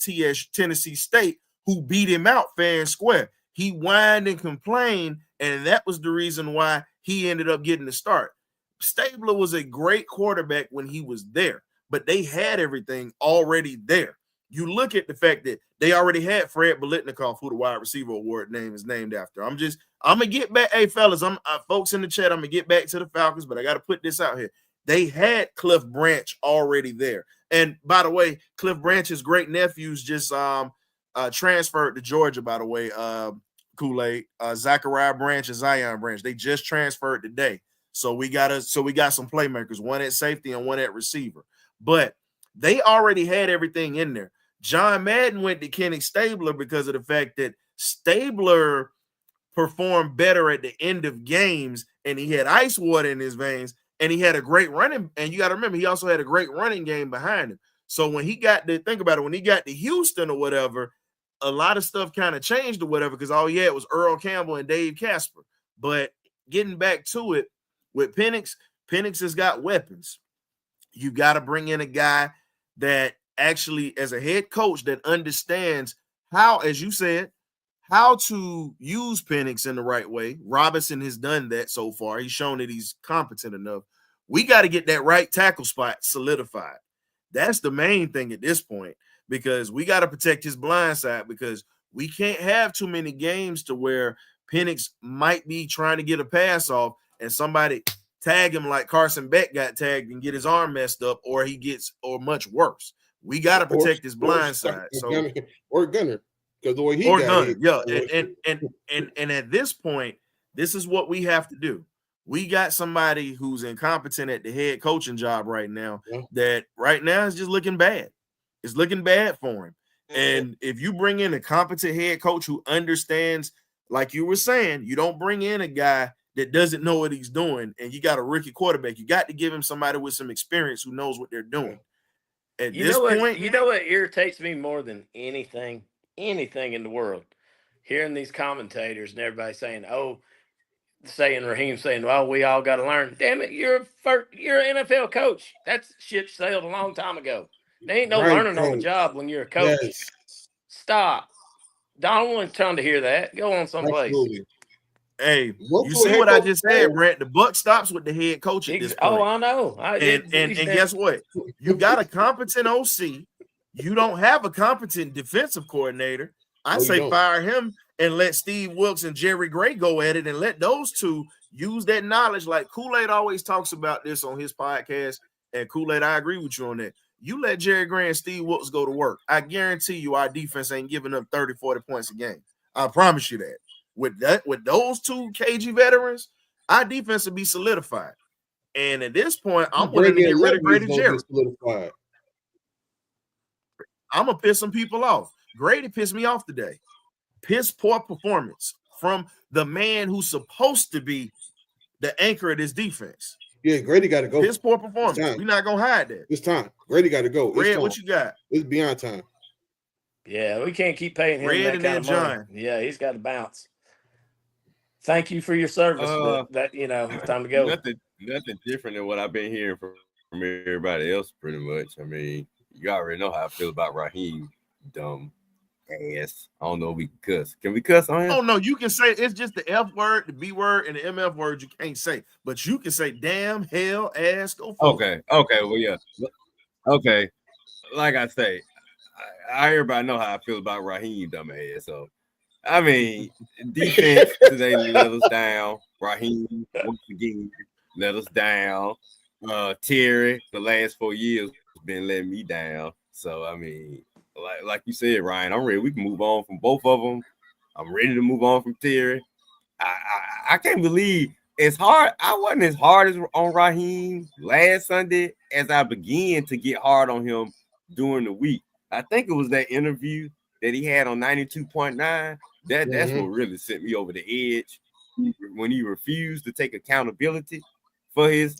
Tennessee State who beat him out fair and square. He whined and complained, and that was the reason why he ended up getting the start. Stabler was a great quarterback when he was there, but they had everything already there. You look at the fact that they already had Fred Biletnikoff, who the wide receiver award name is named after. I'm gonna get back. Hey, fellas, folks in the chat, I'm gonna get back to the Falcons, but I got to put this out here. They had Cliff Branch already there. And by the way, Cliff Branch's great nephews just transferred to Georgia, by the way, Kool-Aid, Zachariah Branch and Zion Branch. They just transferred today. So we got some playmakers, one at safety and one at receiver. But they already had everything in there. John Madden went to Kenny Stabler because of the fact that Stabler performed better at the end of games, and he had ice water in his veins, and he had a great running. And you got to remember, he also had a great running game behind him. So when he got to think about it, when he got to Houston or whatever, a lot of stuff kind of changed or whatever because all he had was Earl Campbell and Dave Casper. But getting back to it, with Penix has got weapons. You got to bring in a guy that actually, as a head coach, that understands how, as you said, how to use Penix in the right way. Robinson has done that so far. He's shown that he's competent enough. We got to get that right tackle spot solidified. That's the main thing at this point, because we got to protect his blind side, because we can't have too many games to where Penix might be trying to get a pass off and somebody tag him like Carson Beck got tagged and get his arm messed up, or much worse. We got to protect his blind side. So or Gunner, because the way he or got Gunner, yeah. And at this point, this is what we have to do. We got somebody who's incompetent at the head coaching job right now. Yeah. That right now is just looking bad. It's looking bad for him. And if you bring in a competent head coach who understands, like you were saying, you don't bring in a guy that doesn't know what he's doing, and you got a rookie quarterback. You got to give him somebody with some experience who knows what they're doing. At this point, you know what irritates me more than anything in the world? Hearing these commentators and everybody saying, Raheem saying, well, we all got to learn. Damn it, you're an NFL coach. That ship sailed a long time ago. There ain't no learning on the job when you're a coach. Yes. Stop. Don't want time to hear that. Go on someplace. Absolutely. Hey, you see what I just said, Brett? The buck stops with the head coach at this point. Oh, I know. And guess what? You got a competent OC. You don't have a competent defensive coordinator. I say fire him and let Steve Wilkes and Jerry Gray go at it, and let those two use that knowledge. Like Kool-Aid always talks about this on his podcast, and Kool-Aid, I agree with you on that. You let Jerry Gray and Steve Wilkes go to work. I guarantee you our defense ain't giving up 30, 40 points a game. I promise you that. With those two KG veterans, our defense will be solidified. And at this point, I'm willing to get rid of Grady Jarrett. I'm going to piss some people off. Grady pissed me off today. Piss poor performance from the man who's supposed to be the anchor of this defense. Yeah, Grady got to go. Piss poor performance. We're not going to hide that. It's time. Grady got to go. Red, what you got? It's beyond time. Yeah, we can't keep paying him Red that kind of money. John. Yeah, he's got to bounce. Thank you for your service. It's time to go. Nothing different than what I've been hearing from everybody else, pretty much. I mean, you already know how I feel about Raheem, dumb ass. I don't know if we can cuss. Can we cuss on him? Oh, no, you can say it's just the F word, the B word, and the MF word you can't say. But you can say damn, hell, ass, go for it. Okay, well, yeah. Okay, like I say, everybody know how I feel about Raheem, dumb ass, so. I mean, defense today let us down. Raheem, once again, let us down. Terry, the last 4 years, has been letting me down. So, I mean, like you said, Ryan, I'm ready. We can move on from both of them. I'm ready to move on from Terry. I can't believe it's hard. I wasn't as hard as on Raheem last Sunday as I began to get hard on him during the week. I think it was that interview that he had on 92.9. That's what really sent me over the edge when he refused to take accountability for his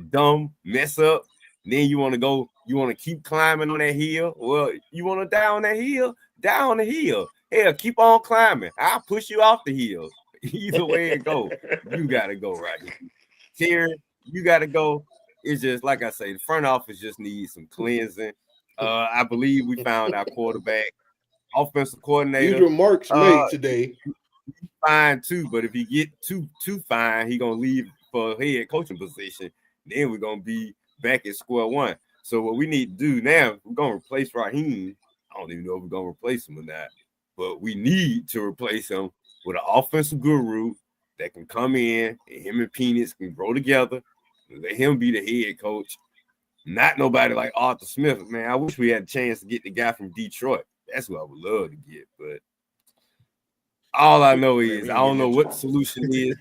dumb mess up. Then you want to keep climbing on that hill. Well, you want to die on that hill? Die on the hill. Hell, keep on climbing. I'll push you off the hill. Either way it go, you gotta go right here. You gotta go. It's just like I say, the front office just needs some cleansing. I believe we found our quarterback. Offensive coordinator. These remarks made today. Fine too, but if he get too fine, he gonna leave for a head coaching position. Then we're gonna be back at square one. So what we need to do now, we're gonna replace Raheem. I don't even know if we're gonna replace him or not, but we need to replace him with an offensive guru that can come in and him and Peanuts can grow together and let him be the head coach. Not nobody like Arthur Smith. Man, I wish we had a chance to get the guy from Detroit. That's what I would love to get, but all I know is I don't know what the solution is.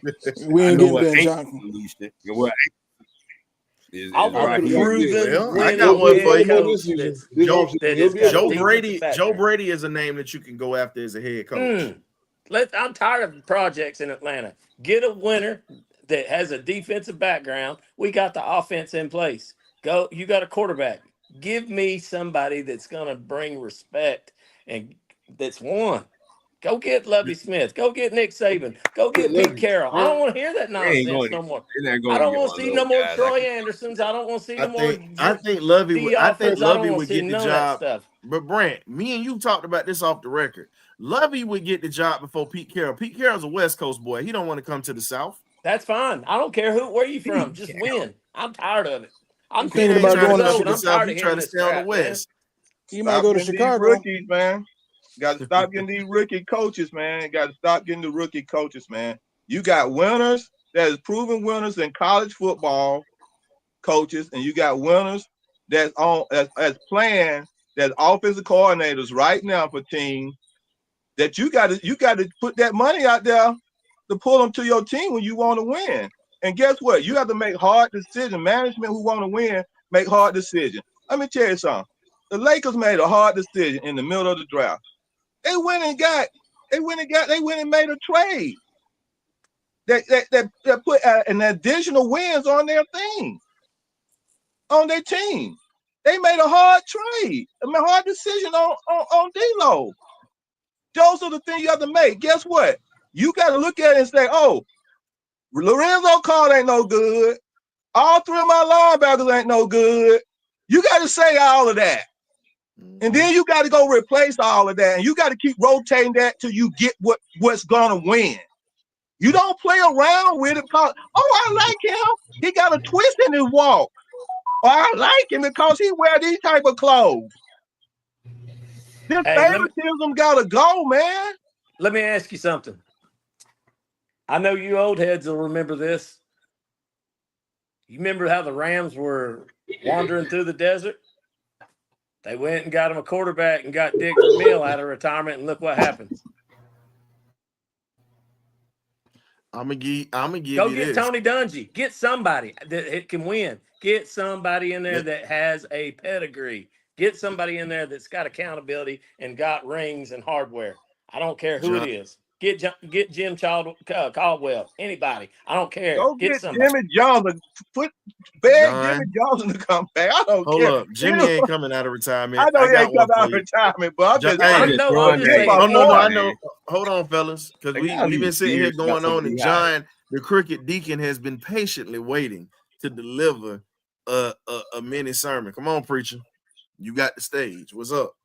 We ain't getting Ben Johnson. Solution. What is I got one for you. Joe Brady is a name that you can go after as a head coach. I'm tired of projects in Atlanta. Get a winner that has a defensive background. We got the offense in place. Go. You got a quarterback. Give me somebody that's going to bring respect and that's won. Go get Lovie Smith. Go get Nick Saban. Go get Pete Carroll. I don't want to hear that nonsense no more. I don't want to see no more Troy Andersons. I don't want to see no more. I think Lovey would get the job. Stuff. But Brent, me and you talked about this off the record. Lovey would get the job before Pete Carroll. Pete Carroll's a West Coast boy. He don't want to come to the South. That's fine. I don't care where you from. Just win. I'm tired of it. I'm thinking about going to the South. You trying to stay on the West. You might go to Chicago. Rookies, man. Got to stop getting these rookie coaches, man. Got to stop getting the rookie coaches, man. You got winners that is proven winners in college football coaches, and you got winners that's on as playing that's offensive coordinators right now for teams that you got to put that money out there to pull them to your team when you want to win. And guess what? You have to make hard decisions. Management who want to win make hard decisions. Let me tell you something. The Lakers made a hard decision in the middle of the draft. They went and made a trade that put an additional wins on their team. They made a hard trade. Hard decision on D-Lo. Those are the things you have to make. Guess what? You got to look at it and say, oh, Lorenzo Carter ain't no good. All three of my linebackers ain't no good. You got to say all of that. And then you got to go replace all of that. And you got to keep rotating that till you get what's going to win. You don't play around with it because, oh, I like him. He got a twist in his walk. Or I like him because he wear these type of clothes. This favoritism got to go, man. Let me ask you something. I know you old heads will remember this. You remember how the Rams were wandering through the desert? They went and got him a quarterback and got Dick Vermeil out of retirement, and look what happens. I'm gonna give Go you get this. Tony Dungy. Get somebody that can win. Get somebody in there that has a pedigree. Get somebody in there that's got accountability and got rings and hardware. I don't care who it is. Get Jim Caldwell. Anybody. I don't care. Go get Jimmy Johnson. Jimmy Johnson to come back. I don't care. Hold up. Jimmy ain't coming out of retirement. I know he ain't coming out of retirement, but I know. Hold on, fellas. Because we've been sitting here going on, and John, the crooked deacon, has been patiently waiting to deliver a mini sermon. Come on, preacher. You got the stage. What's up?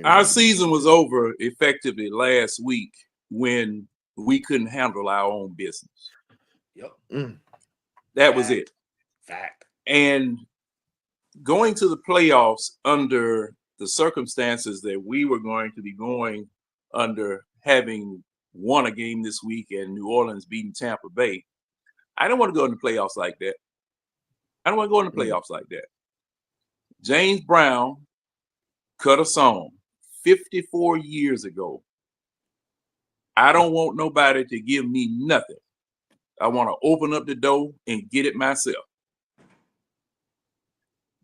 Our season was over effectively last week when we couldn't handle our own business. Yep. That was it. Fact. And going to the playoffs under the circumstances that we were going to be going under, having won a game this week and New Orleans beating Tampa Bay, I don't want to go in the playoffs like that. James Brown cut a song 54 years ago. I don't want nobody to give me nothing. I want to open up the door and get it myself.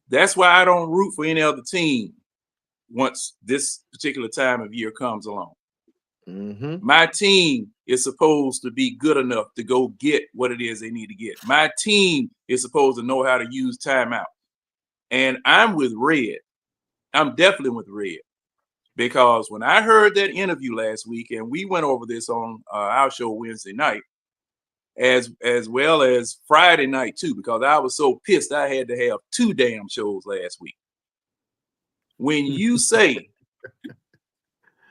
That's why I don't root for any other team once this particular time of year comes along. Mm-hmm. My team is supposed to be good enough to go get what it is they need to get. My team is supposed to know how to use timeout. And I'm with Red. I'm definitely with Red. Because when I heard that interview last week, and we went over this on our show Wednesday night, as well as Friday night too, because I was so pissed I had to have 2 damn shows last week. When you say,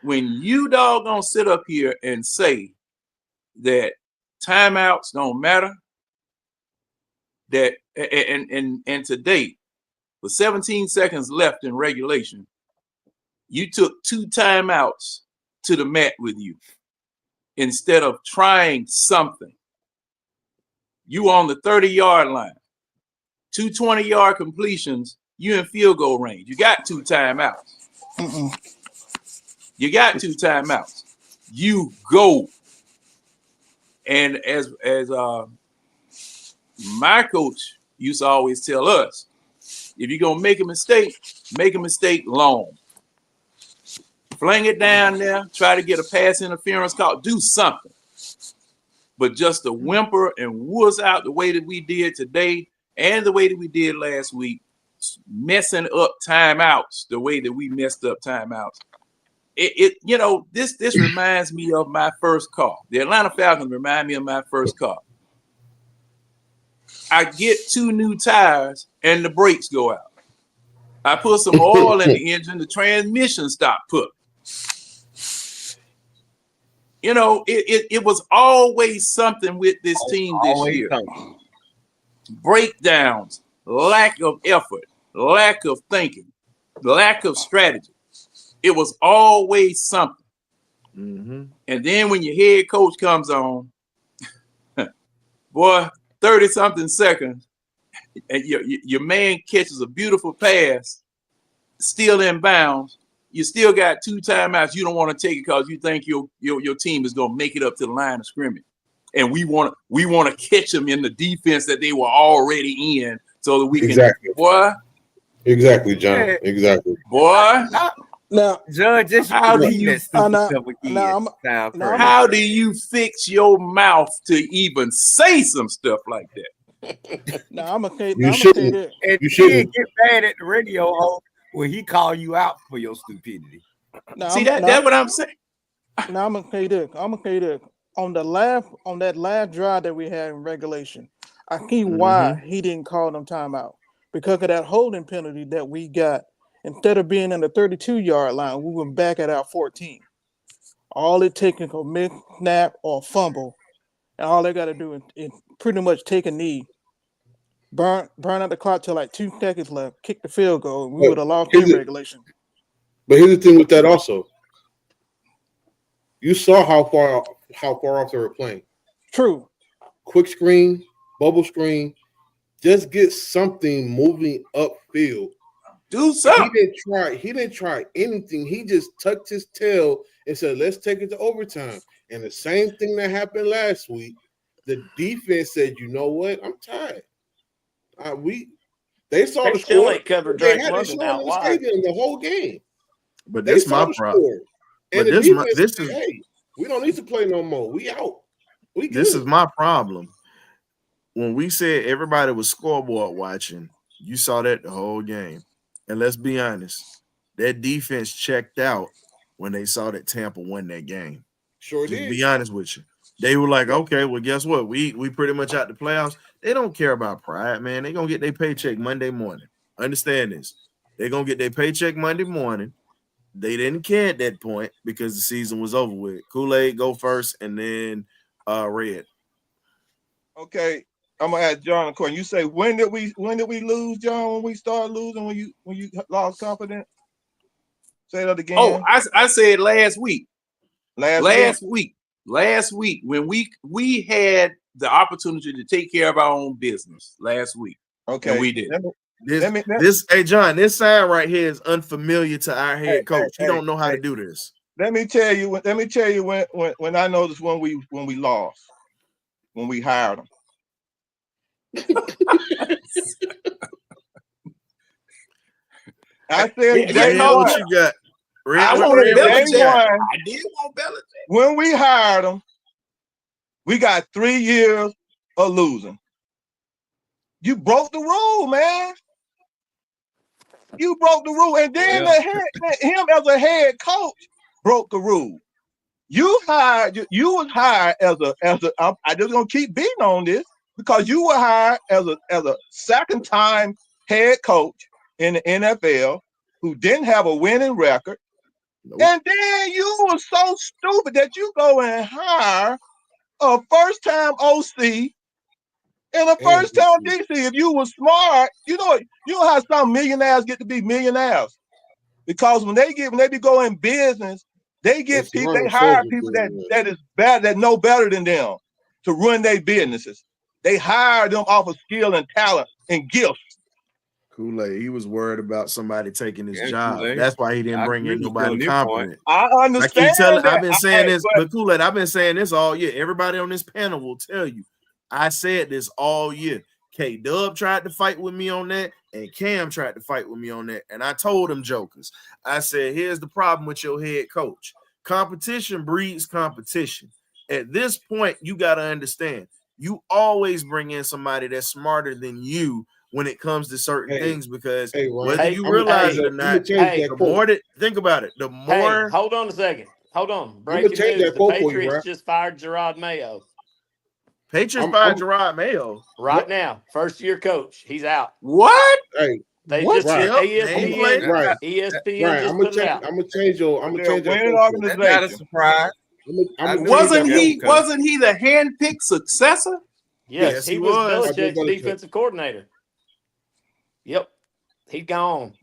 when you doggone sit up here and say that timeouts don't matter, that and today, with 17 seconds left in regulation, you took 2 timeouts to the mat with you instead of trying something. You on the 30-yard line, 2 20-yard completions, you in field goal range. You got 2 timeouts. You got 2 timeouts. You go. And as my coach used to always tell us, if you're gonna make a mistake long. Fling it down there, try to get a pass interference call, do something. But just to whimper and wuss out the way that we did today and the way that we did last week, messing up timeouts the way that we messed up timeouts. This reminds me of my first car. The Atlanta Falcons remind me of my first car. I get 2 new tires and the brakes go out. I put some oil in the engine, the transmission stopped put. It was always something with this team this year. Breakdowns, lack of effort, lack of thinking, lack of strategy. It was always something. Mm-hmm. And then when your head coach comes on, boy, 30-something seconds, and your man catches a beautiful pass, still in bounds. You still got 2 timeouts. You don't want to take it because you think your team is going to make it up to the line of scrimmage, and we want to catch them in the defense that they were already in, so that we can. Boy. Exactly, John. Exactly. Boy. Now, Judge, how do you fix your mouth to even say some stuff like that? Now I'm gonna say You shouldn't. this. And You he shouldn't. get mad at the radio host when he call you out for your stupidity. See, that's what I'm saying. Now I'm gonna say this. On that last drive that we had in regulation, I see why he didn't call them timeout, because of that holding penalty that we got. Instead of being in the 32-yard line, we were back at our 14. All it takes is a mid snap or fumble, and all they got to do is pretty much take a knee, burn out the clock till like 2 seconds left, kick the field goal, and we would have lost in regulation. But here's the thing with that also. You saw how far off they were playing. True. Quick screen, bubble screen, just get something moving upfield. Do something. He didn't try anything. He just tucked his tail and said, let's take it to overtime. And the same thing that happened last week, the defense said, you know what? I'm tired. They saw the still score. ain't covered They Drake had London the out wide. stadium the whole game. But They this saw my the problem. score. And But the this defense is said, hey, we don't need to play no more. We out. We good. This is my problem. When we said everybody was scoreboard watching, you saw that the whole game. And let's be honest, that defense checked out when they saw that Tampa won that game. Sure Just did. be honest with you. They were like, okay, well, guess what? We pretty much out the playoffs. They don't care about pride, man. They're going to get their paycheck Monday morning. Understand this. They're going to get their paycheck Monday morning. They didn't care at that point because the season was over with. Kool-Aid go first, and then Red. Okay, I'm gonna ask John a question. You say when did we lose, John? When we started losing? When you lost confidence? Say that again. Oh, I said last week. Last week when we had the opportunity to take care of our own business last week. Okay, and we did. Hey John, this sign right here is unfamiliar to our head coach. He don't know how to do this. Let me tell you when I noticed when we lost, when we hired him. I said, what you got? I wanted Belichick. I did want Belichick. When we hired him, we got 3 years of losing. You broke the rule, man. You broke the rule, and then him as a head coach broke the rule. You was hired as a. I just gonna keep beating on this because you were hired as a second time head coach in the NFL who didn't have a winning record. Nope. And then you were so stupid that you go and hire a first time OC and a first time DC. If you were smart, you know how some millionaires get to be millionaires because when they be going business, they get people. They hire people that is bad, that know better than them to run their businesses. They hire them off of skill and talent and gifts. Kool-Aid, he was worried about somebody taking his job. Kool-Aid. That's why he didn't bring in nobody competent. I understand. I've been saying this, but Kool-Aid, I've been saying this all year. Everybody on this panel will tell you. I said this all year. K-Dub tried to fight with me on that, and Cam tried to fight with me on that. And I told them jokers. I said, here's the problem with your head coach. Competition breeds competition. At this point, you got to understand, you always bring in somebody that's smarter than you when it comes to certain things, because Hey, Ryan, whether you realize it or not, the more that think about it, the more. Hold on a second. Hold on. I'ma Breaking change news: that the quote for you, Patriots Ryan. just fired Gerard Mayo. Patriots fired Gerard Mayo right now. First year coach. He's out. What? Hey, They what? just Right. ESPN. Right. ESPN Right. just I'm put gonna it out. change your. I'm gonna change your. winning quote for you. organization. That's not a surprise. Wasn't he the hand-picked successor? Yes, he was By Belichick's Bill Belichick. defensive coordinator. Yep, he's gone.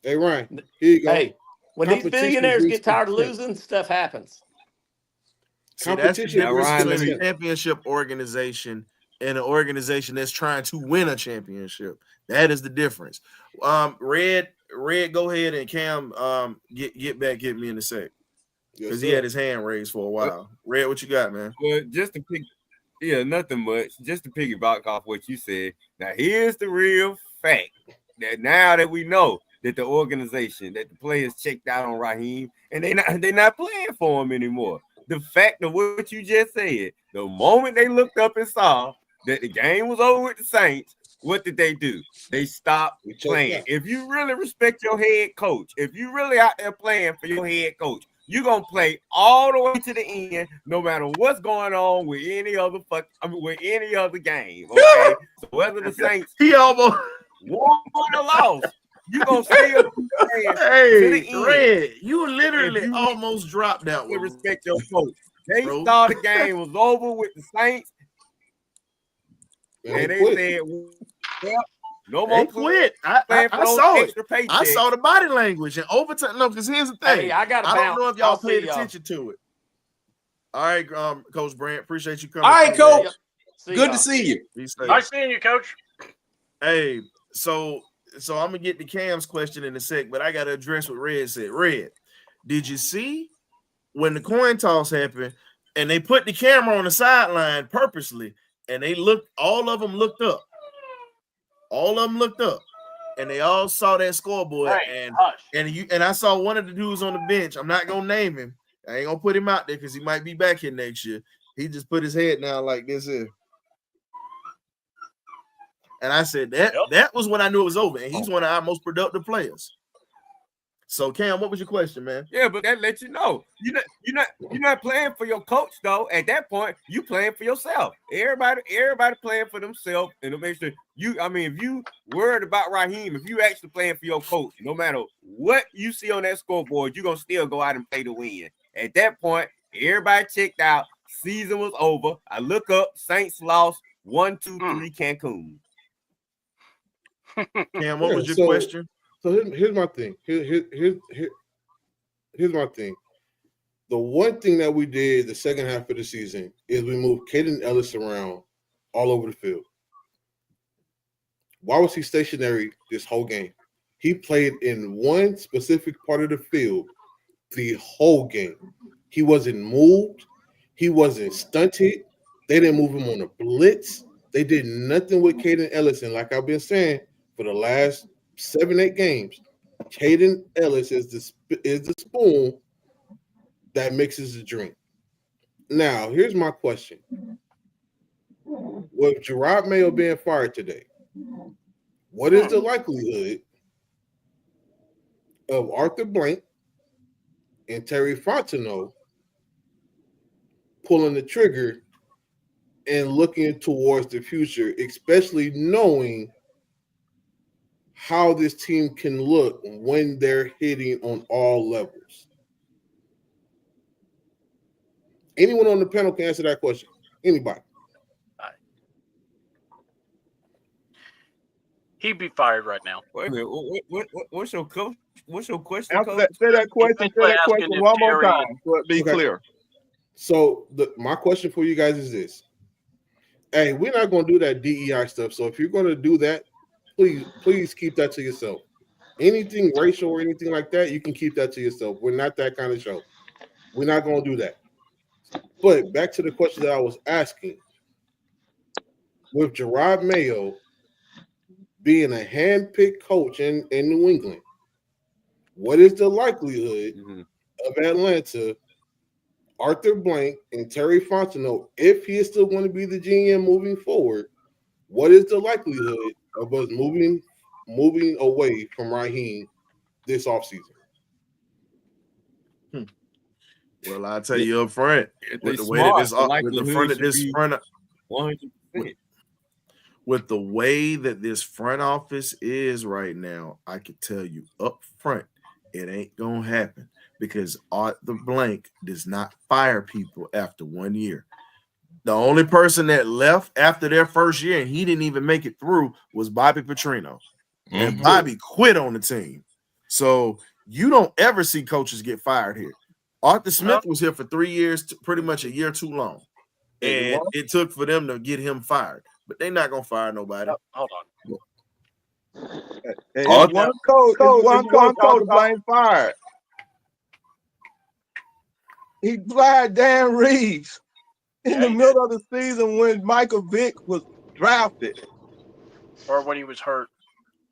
Hey, Ryan, here you go. Hey, when these billionaires get tired of losing, stuff happens. See, that's the Competition difference breeds between a contempt. championship organization and an organization that's trying to win a championship. That is the difference. Red, go ahead, and Cam, get me in a sec, because he had his hand raised for a while. Red, what you got, man? Well, just to pick, nothing much. Just to piggyback off what you said. Now, here's the real fact: that now that we know that the organization, that the players checked out on Raheem, and they're not playing for him anymore. The fact of what you just said, the moment they looked up and saw that the game was over with the Saints, what did they do? They stopped playing. If you really respect your head coach, if you really out there playing for your head coach, you're gonna play all the way to the end, no matter what's going on with any other with any other game. Okay, so whether the Saints he almost won or lost, you gonna still be playing to the end. Red, you literally almost dropped that one. Respect your coach. They saw the game was over with the Saints, and they said, "Well, no more." They quit. I saw it. I saw the body language and overtime. No, because here's the thing. Hey, I don't know if y'all paid attention to it. All right, Coach Brant, appreciate you coming. All right, Coach. See Good y'all. to see you. Nice seeing you, Coach. Hey, so I'm gonna get to Cam's question in a sec, but I gotta address what Red said. Red, did you see when the coin toss happened and they put the camera on the sideline purposely, and all of them looked up. All of them looked up, and they all saw that scoreboard. Hey, and I saw one of the dudes on the bench. I'm not gonna name him. I ain't gonna put him out there because he might be back here next year. He just put his head down like this here. And I said that was when I knew it was over. And he's one of our most productive players. So Cam, what was your question, man? Yeah, but that lets you know you're not playing for your coach though. At that point, you playing for yourself. Everybody playing for themselves, and to make sure if you worried about Raheem, if you actually playing for your coach, no matter what you see on that scoreboard, you're gonna still go out and play to win. At that point, everybody checked out. Season was over. I look up, Saints lost 1-2-3 Cancun. Cam, what was your question? So here's my thing. Here's my thing. The one thing that we did the second half of the season is we moved Caden Ellis around all over the field. Why was he stationary this whole game? He played in one specific part of the field the whole game. He wasn't moved. He wasn't stunted. They didn't move him on a blitz. They did nothing with Caden Ellis. And like I've been saying for the last 7-8 games, Caden Ellis is the spoon that mixes the drink. Now, here's my question. With Gerard Mayo being fired today, what is the likelihood of Arthur Blank and Terry Fontenot pulling the trigger and looking towards the future, especially knowing how this team can look when they're hitting on all levels? Anyone on the panel can answer that question. Anybody? He'd be fired right now. Wait a minute. What's your question, Say that question one more time so it be clear. So my question for you guys is this. Hey, we're not going to do that DEI stuff. So if you're going to do that, please keep that to yourself. Anything racial or anything like that, you can keep that to yourself. We're not that kind of show. We're not going to do that. But back to the question that I was asking. With Gerard Mayo being a hand-picked coach in New England, what is the likelihood of Atlanta, Arthur Blank, and Terry Fontenot, if he is still going to be the GM moving forward, what is the likelihood of us moving away from Raheem this offseason? Well, I'll tell you up front, with the way that this, with the way that this front office is right now, I can tell you up front, it ain't gonna happen because Arthur Blank does not fire people after 1 year. The only person that left after their first year, and he didn't even make it through, was Bobby Petrino. And Bobby quit on the team. So you don't ever see coaches get fired here. Arthur Smith was here for 3 years, pretty much a year too long. And it took for them to get him fired. But they're not going to fire nobody. Hold on. One coach Blank fired. He fired Dan Reeves in the middle of the season when Michael Vick was drafted. Or when he was hurt.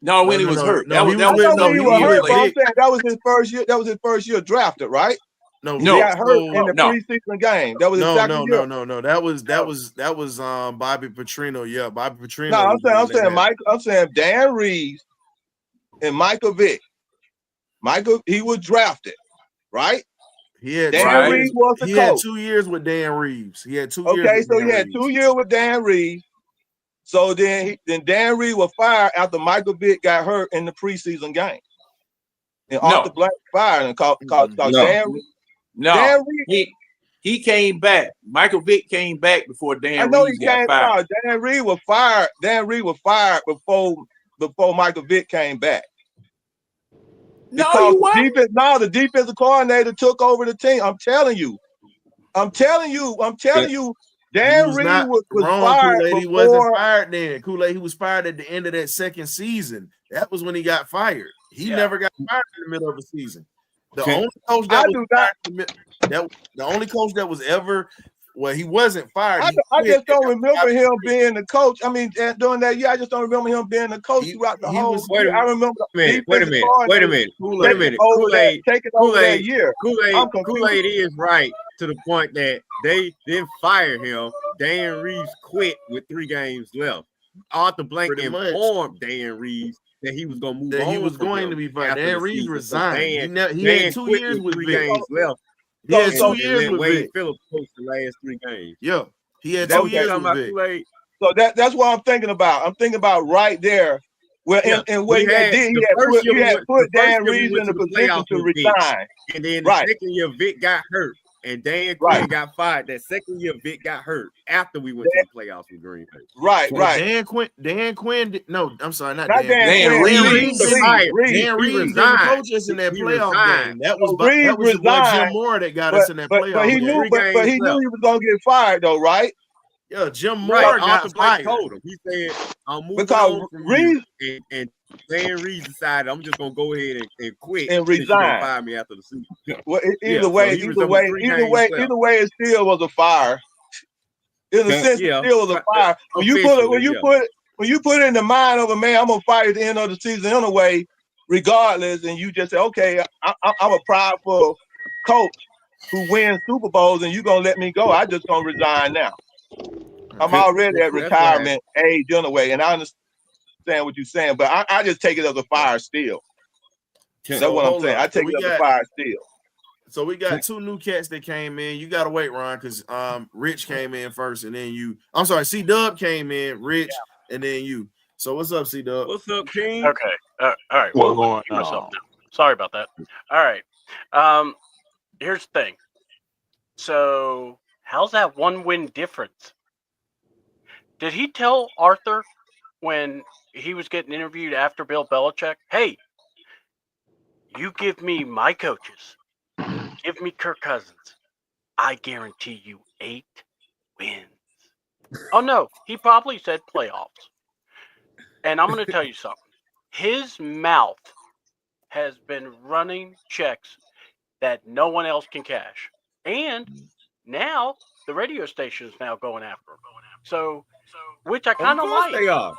No, when he was hurt. That was his first year. That was his first year drafted, right? No, he got hurt in the preseason game. That was his second year. No. That was Bobby Petrino. Yeah, Bobby Petrino. No, I'm saying Dan Reeves and Michael Vick. He was drafted, right? Dan Reeves was the coach. He had 2 years with Dan Reeves. He had 2 years. Okay, so he had 2 years with Dan Reeves. So then Dan Reeves was fired after Michael Vick got hurt in the preseason game. And Arthur Blank fired and called Dan Reeves. No, he came back. Michael Vick came back before Dan Reeves got fired. Dan Reeves was fired. Dan Reeves was fired before Michael Vick came back. The defensive coordinator took over the team. I'm telling you. Dan Reeves was fired. Kool-Aid, he wasn't fired then. Kool-Aid, he was fired at the end of that second season. That was when he got fired. He never got fired in the middle of the season. The only coach that was ever, well, he wasn't fired. I just don't remember him being the coach. I mean, during that year, I just don't remember him being the coach throughout the whole year. I remember. Wait a minute. Kool-Aid, taking over that year. Kool-Aid is right to the point that they didn't fire him. Dan Reeves quit with 3 games left. Arthur Blank informed Dan Reeves that he was going to move on. He was going to be fired. Dan Reeves resigned. He had 2 years with 3 Vic. games left. He had 2 years with Wade Vic. Phillips coached the last 3 games. Yeah, he had 2 years with Vic. So that's what I'm thinking about. I'm thinking about right there. Where and where he had put Dan Reeves in the position to resign. And then the second year Vic got hurt. And Dan Quinn got fired. That second year, Vic got hurt after we went to the playoffs with Green Bay. Right. Dan Quinn. No, I'm sorry, not Dan. Dan Reeves. Dan Reeves didn't coach us in that playoff game. That was Jim Moore that got us in that playoff game. But he knew he was gonna get fired, though, right? Yeah, Jim Moore got fired. Told him. He said, "I'm moving on from Reeves." And Dan Reeves decided, "I'm just gonna go ahead and quit and resign. Fire me after the season." Well, either way, it still was a fire. In a sense, it still was a fire. When you put it in the mind of a man, I'm gonna fire at the end of the season anyway, regardless, and you just say, "Okay, I'm a prideful coach who wins Super Bowls, and you're gonna let me go. I just gonna resign now." I'm already at retirement age anyway, and I understand what you're saying, but I just take it as a fire still. That's what I'm saying. I take it as a fire still. So we got 2 new cats that came in. You got to wait, Ron, because Rich came in first, and then you. I'm sorry, C-Dub came in, Rich, and then you. So what's up, C-Dub? What's up, King? Okay. All right. What's going on? Sorry about that. All right. Here's the thing. So how's that 1 win difference? Did he tell Arthur when he was getting interviewed after Bill Belichick, "Hey, you give me my coaches, give me Kirk Cousins, I guarantee you 8 wins." Oh, no, he probably said playoffs. And I'm going to tell you something. His mouth has been running checks that no one else can cash. And now the radio station is now going after him. So, which I kind of like. They are.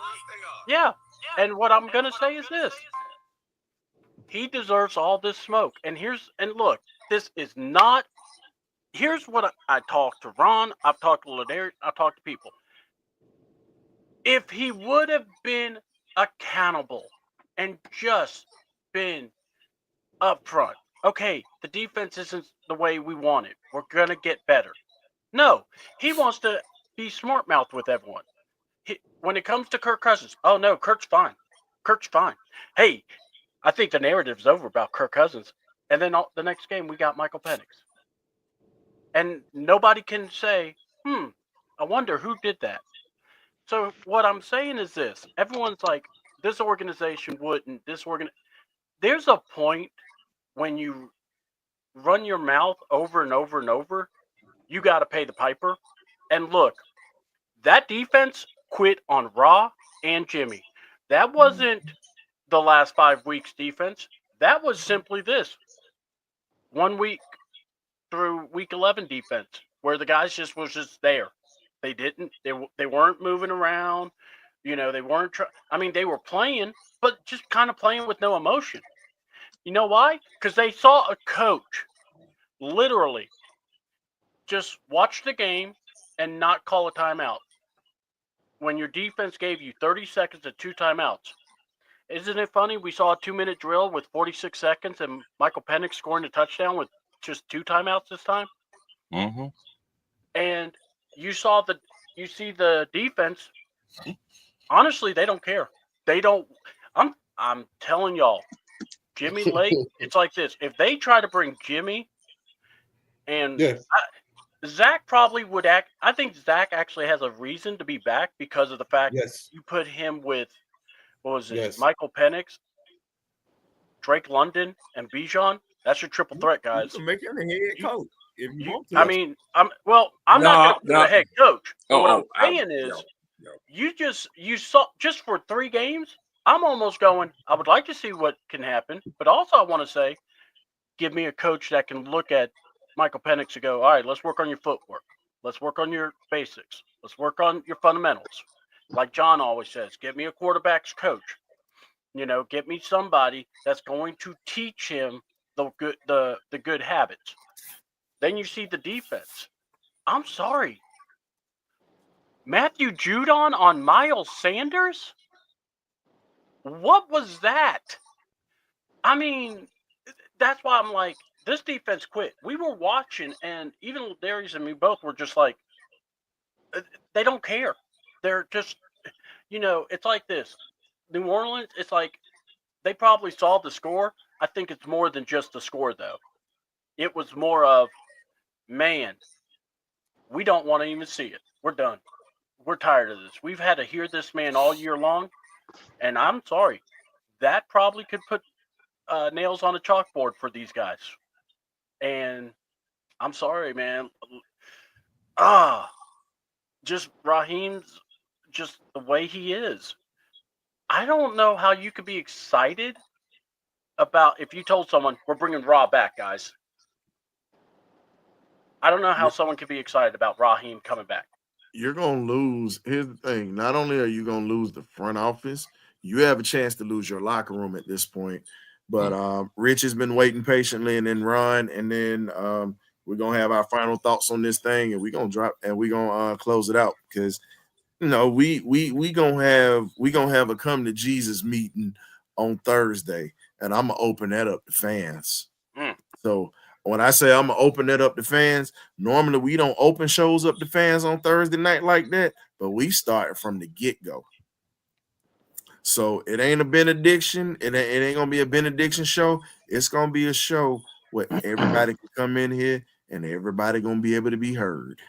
Yeah. And what I'm going to say is this. He deserves all this smoke. And look, this is not, here's what I talked to Ron, I've talked to Ladarius, I've talked to people. If he would have been accountable and just been upfront. Okay, the defense isn't the way we want it. We're going to get better. No, he wants to be smart mouthed with everyone. When it comes to Kirk Cousins, oh no, Kirk's fine. Kirk's fine. Hey, I think the narrative's over about Kirk Cousins. And then the next game, we got Michael Penix. And nobody can say, I wonder who did that. So what I'm saying is this. Everyone's like, this organization wouldn't, there's a point when you run your mouth over and over and over, you got to pay the piper. And look, that defense quit on Raw and Jimmy. That wasn't the last 5 weeks defense. That was simply this. 1 week through week 11 defense, where the guys was just there. They weren't moving around. They weren't they were playing, but just kind of playing with no emotion. You know why? Because they saw a coach literally just watch the game and not call a timeout when your defense gave you 30 seconds and 2 timeouts. Isn't it funny? We saw a 2-minute drill with 46 seconds and Michael Penix scoring a touchdown with just 2 timeouts this time. Mm-hmm. And you see the defense. Honestly, they don't care. They don't. I'm telling y'all, Jimmy Lake. It's like this. If they try to bring Jimmy, and Zach probably would act. I think Zach actually has a reason to be back because of the fact you put him with Michael Penix, Drake London, and Bijan. That's your triple threat, guys. You can make him a head coach if you want to. I mean, I'm not going to be a head coach. But what I'm saying is, you saw just for 3 games. I'm almost going. I would like to see what can happen, but also I want to say, give me a coach that can look at Michael Penix and go, all right, let's work on your footwork. Let's work on your basics. Let's work on your fundamentals. Like John always says, get me a quarterback's coach. Get me somebody that's going to teach him the good habits. Then you see the defense. I'm sorry. Matthew Judon on Miles Sanders? What was that? I mean, that's why I'm like, this defense quit. We were watching, and even Darius and me both were just like, they don't care. They're just, it's like this. New Orleans, it's like they probably saw the score. I think it's more than just the score, though. It was more of, man, we don't want to even see it. We're done. We're tired of this. We've had to hear this man all year long, and I'm sorry. That probably could put nails on a chalkboard for these guys. And I'm sorry, man. Just Raheem's just the way he is. I don't know how you could be excited about if you told someone we're bringing Raw back, guys. I don't know how someone could be excited about Raheem coming back. You're going to lose. Here's the thing. Not only are you going to lose the front office, you have a chance to lose your locker room at this point. But Rich has been waiting patiently, and then Ron, and then we're going to have our final thoughts on this thing, and we're going to drop, and we're going to close it out because, we going to have a come to Jesus meeting on Thursday, and I'm going to open that up to fans. So when I say I'm going to open that up to fans, normally we don't open shows up to fans on Thursday night like that, but we started from the get-go. So it ain't a benediction. It ain't going to be a benediction show. It's going to be a show where everybody can come in here and everybody going to be able to be heard.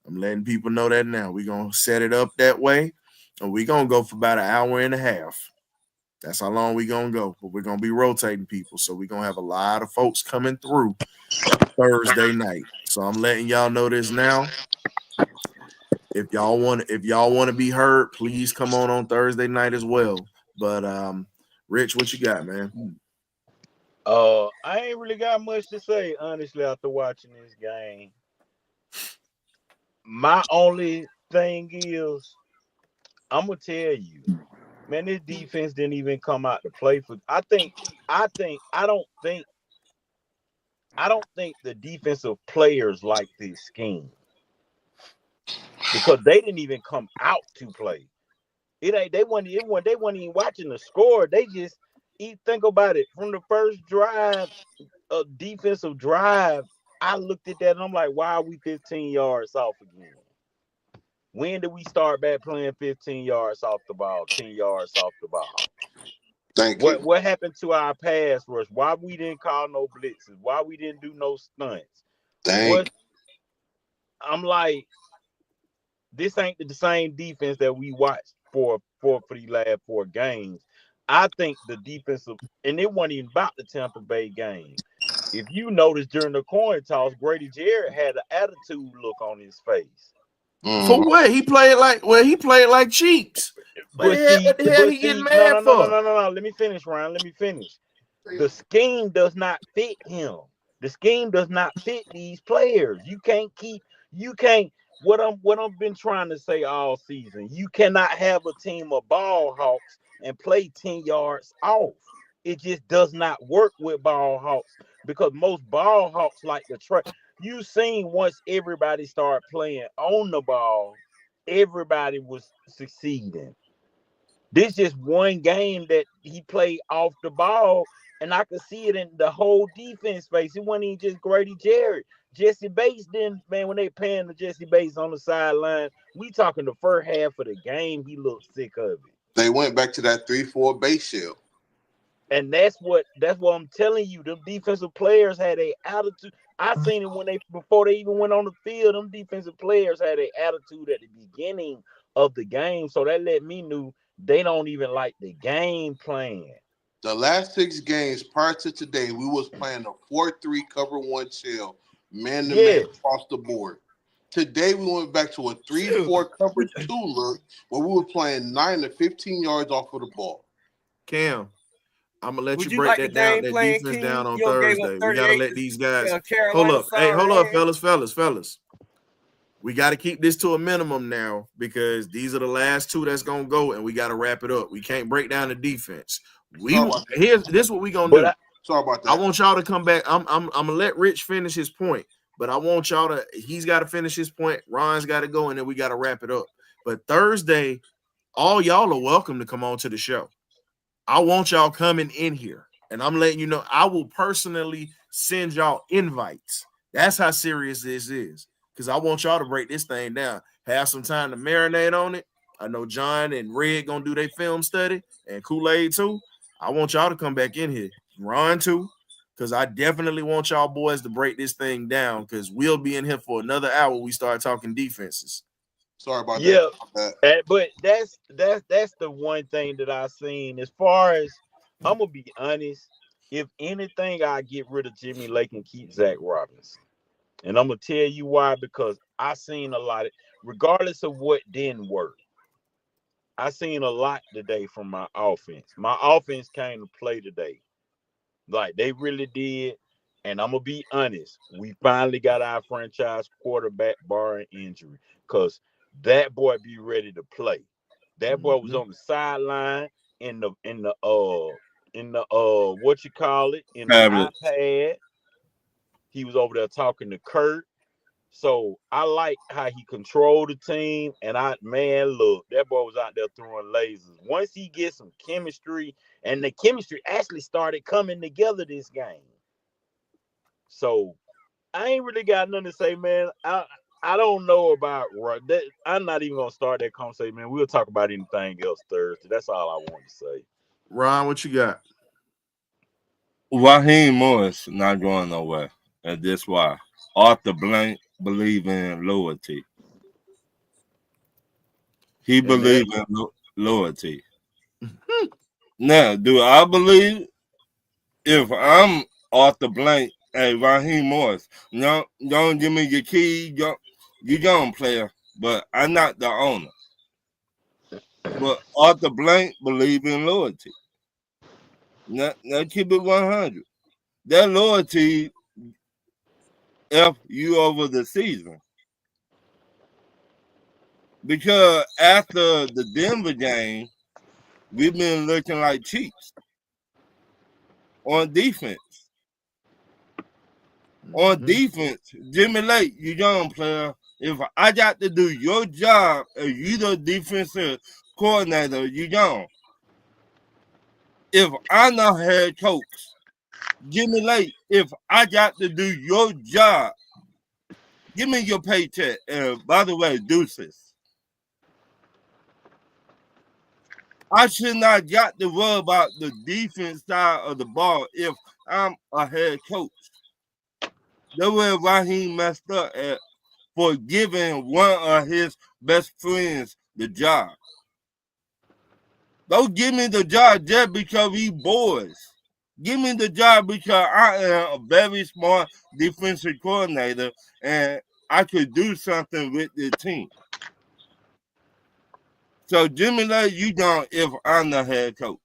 I'm letting people know that now. We're going to set it up that way, and we're going to go for about an hour and a half. That's how long we're going to go, but we're going to be rotating people. So we're going to have a lot of folks coming through Thursday night. So I'm letting y'all know this now. If y'all want to be heard, please come on Thursday night as well. But Rich, what you got, man? I ain't really got much to say, honestly, after watching this game. My only thing is, I'm gonna tell you, man, this defense didn't even come out to play for. I don't think the defensive players like this scheme because they didn't even come out to play. It ain't they weren't even watching the score. They just think about it from the first drive, a defensive drive. I looked at that and I'm like, why are we 15 yards off again? When did we start back playing 15 yards off the ball, 10 yards off the ball? Thank you. What happened to our pass rush? Why we didn't call no blitzes? Why we didn't do no stunts? I'm like, this ain't the same defense that we watched for the last 4 games. I think the defensive, and it wasn't even about the Tampa Bay game. If you notice during the coin toss, Grady Jarrett had an attitude look on his face. For what? He played like cheeks. What the hell he getting mad for? No. Let me finish, Ryan. Let me finish. The scheme does not fit him. The scheme does not fit these players. What I've been trying to say all season, you cannot have a team of ball hawks and play 10 yards off. It just does not work with ball hawks because most ball hawks like the track. You seen once everybody started playing on the ball, everybody was succeeding. This just one game that he played off the ball, and I could see it in the whole defense face. It wasn't even just Grady Jarrett. Jesse Bates didn't, man, when they paying the Jesse Bates on the sideline, we talking the first half of the game, he looked sick of it. They went back to that 3-4 base shell. And that's what I'm telling you. Them defensive players had a attitude. I seen it before they even went on the field. Them defensive players had an attitude at the beginning of the game. So that let me know they don't even like the game plan. The last 6 games prior to today, we was playing a 4-3 cover 1 shell, man to man across the board. Today we went back to a 3-4 cover 2 look where we were playing 9 to 15 yards off of the ball. Cam, I'm gonna let you break that down. That defense down on Thursday. We gotta let these guys hold up. Hey, hold up, fellas. We got to keep this to a minimum now because these are the last 2 that's gonna go, and we got to wrap it up. We can't break down the defense. This is what we gonna do. Sorry about that. I want y'all to come back. I'm gonna let Rich finish his point, but I want y'all to. He's got to finish his point. Ron's got to go, and then we got to wrap it up. But Thursday, all y'all are welcome to come on to the show. I want y'all coming in here, and I'm letting you know I will personally send y'all invites. That's how serious this is, because I want y'all to break this thing down. Have some time to marinate on it. I know John and Red gonna do their film study, and Kool-Aid too. I want y'all to come back in here, Ron too, because I definitely want y'all boys to break this thing down, because we'll be in here for another hour. We start talking defenses. Sorry about that. But that's the one thing that I seen. As far as I'm gonna be honest, if anything, I get rid of Jimmy Lake and keep Zach Robinson. And I'm gonna tell you why, because I seen a lot of, regardless of what didn't work, I seen a lot today from my offense. My offense came to play today. Like they really did. And I'm gonna be honest, we finally got our franchise quarterback barring injury, because that boy be ready to play. That boy was on the sideline in the what you call it, in the iPad. He was over there talking to Kurt. So I like how he controlled the team. And look, that boy was out there throwing lasers. Once he gets some chemistry, and the chemistry actually started coming together this game. So I ain't really got nothing to say, man. I don't know about that. I'm not even gonna start that conversation, man. We'll talk about anything else Thursday. That's all I want to say. Ron, what you got? Raheem Morris not going nowhere, and that's why. Arthur Blank believe in loyalty. He believe in loyalty. Now, do I believe if I'm Arthur Blank, hey, Raheem Morris, don't give me your key, you young player, but I'm not the owner. But Arthur Blank believe in loyalty. Now keep it 100. That loyalty help you over the season. Because after the Denver game, we've been looking like cheats on defense. On defense, Jimmy Lake, you young player. If I got to do your job and you the defensive coordinator, you don't. If I'm not head coach, give me late. If I got to do your job, give me your paycheck. And by the way, deuces. I should not got to worry about the defense side of the ball if I'm a head coach. That's where Raheem messed up at for giving one of his best friends the job. Don't give me the job just because we boys. Give me the job because I am a very smart defensive coordinator and I could do something with the team. So Jimmy, you don't if I'm the head coach.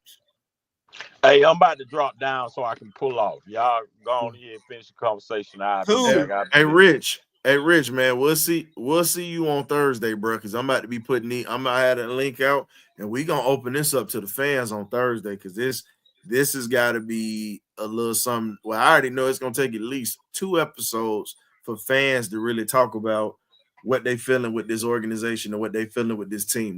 Hey, I'm about to drop down so I can pull off. Y'all go on here and finish the conversation. I'll be back. Hey, Rich. Hey, Rich, man. We'll see you on Thursday, bro. Because I'm about to be I'm gonna have a link out, and we're gonna open this up to the fans on Thursday. Because this has got to be a little something. Well, I already know it's gonna take at least 2 episodes for fans to really talk about what they feeling with this organization and what they feeling with this team.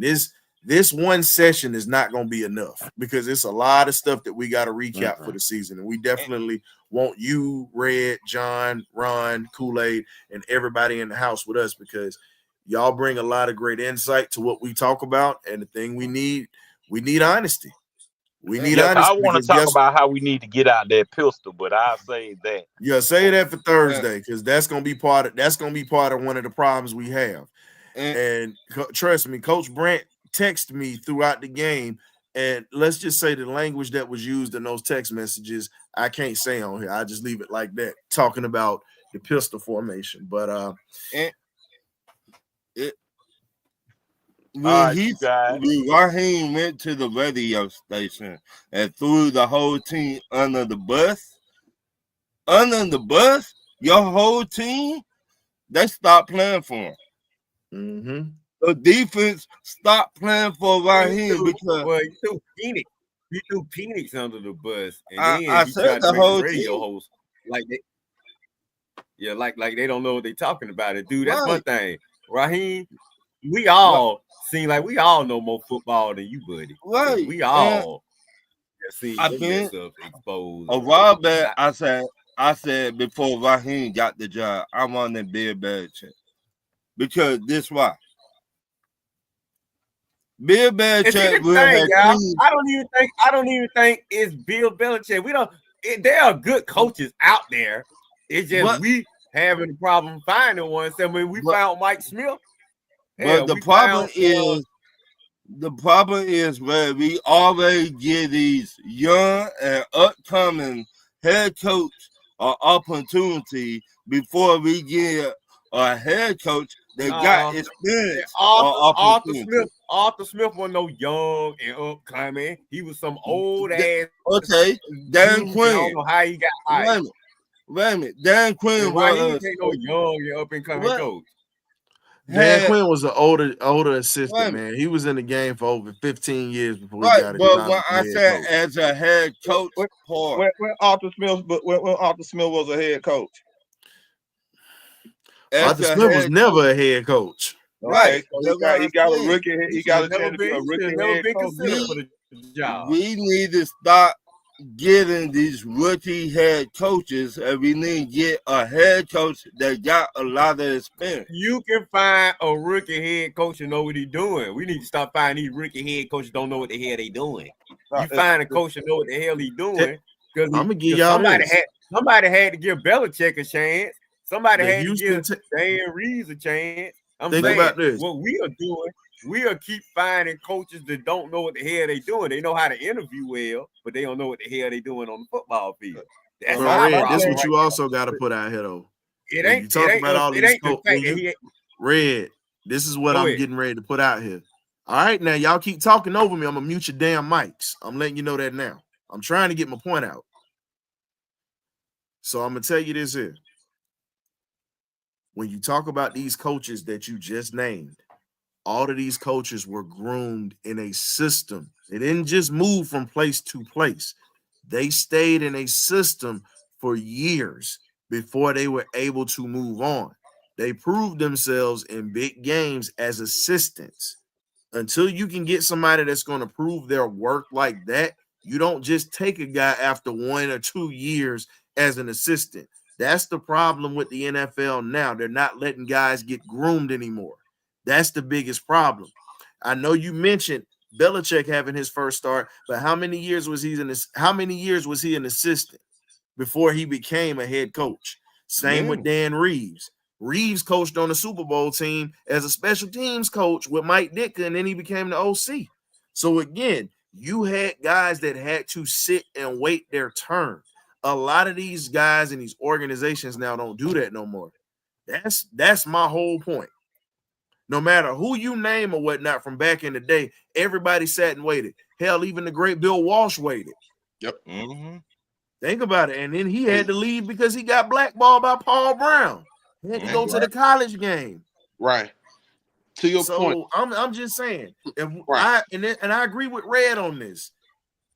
This one session is not going to be enough because it's a lot of stuff that we got to recap for the season. And we definitely want you, Red, John, Ron, Kool-Aid, and everybody in the house with us because y'all bring a lot of great insight to what we talk about. And the thing we need honesty. We need honesty. I want to talk about how we need to get out that pistol, but I'll say that. Yeah, say that for Thursday because that's gonna be part of one of the problems we have. And trust me, Coach Brent texted me throughout the game, and let's just say the language that was used in those text messages, I can't say on here. I just leave it like that, talking about the pistol formation. But Raheem went to the radio station and threw the whole team under the bus. Under the bus, your whole team, they stopped playing for him. Mm-hmm. The defense stopped playing for Raheem because you threw Phoenix under the bus, and then I said the whole radio team. host like they don't know what they're talking about. It, dude. That's one thing, Raheem. We all seem like we all know more football than you, buddy. Right. We all see exposed. A while back, I said before Raheem got the job, I wanted Bill Belichick because this why. Bill Belichick will have I don't even think it's Bill Belichick. There are good coaches out there. It's just we having a problem finding one. So when we found Mike Smith, but the problem is where we always give these young and upcoming head coach an opportunity before we get a head coach that got experience. Arthur Smith wasn't no young and upcoming. He was some old ass. Okay, Dan Quinn. I don't know how he got hired. Wait a minute. Dan Quinn was no young and up and coming coach. Dan Quinn was an older assistant, man. He was in the game for over 15 years before he got it. But when I said as a head coach, when Arthur Smith was a head coach. Arthur Smith was never a head coach. Right. So he got a rookie. He got a chance to be a rookie head coach. For the job. We need to stop getting these rookie head coaches, and we need to get a head coach that got a lot of experience. You can find a rookie head coach and know what he's doing. We need to stop finding these rookie head coaches don't know what the hell they doing. You find a coach that know what the hell he's doing. I'm gonna give y'all somebody had to give Belichick a chance. Somebody had to give Dan Reeves a chance. I'm saying about this. What we are doing, we are keep finding coaches that don't know what the hell they doing. They know how to interview well, but they don't know what the hell they doing on the football field. That's Red, what you also got to put out here though. It ain't. You talk about all these Red. This is what I'm ahead. Getting ready to put out here. All right, now y'all keep talking over me. I'm gonna mute your damn mics. I'm letting you know that now. I'm trying to get my point out. So I'm gonna tell you this here. When you talk about these coaches that you just named, all of these coaches were groomed in a system. They didn't just move from place to place. They stayed in a system for years before they were able to move on. They proved themselves in big games as assistants. Until you can get somebody that's going to prove their work like that, you don't just take a guy after 1 or 2 years as an assistant. That's the problem with the NFL now. They're not letting guys get groomed anymore. That's the biggest problem. I know you mentioned Belichick having his first start, but how many years was he an assistant before he became a head coach? Same with Dan Reeves. Reeves coached on the Super Bowl team as a special teams coach with Mike Ditka, and then he became the OC. So again, you had guys that had to sit and wait their turn. A lot of these guys in these organizations now don't do that no more. That's my whole point. No matter who you name or whatnot from back in the day, everybody sat and waited. Hell, even the great Bill Walsh waited. Yep. Think about it. And then he had to leave because he got blackballed by Paul Brown. He had to go to the college game. Right. To your point. I'm just saying, I agree with Red on this.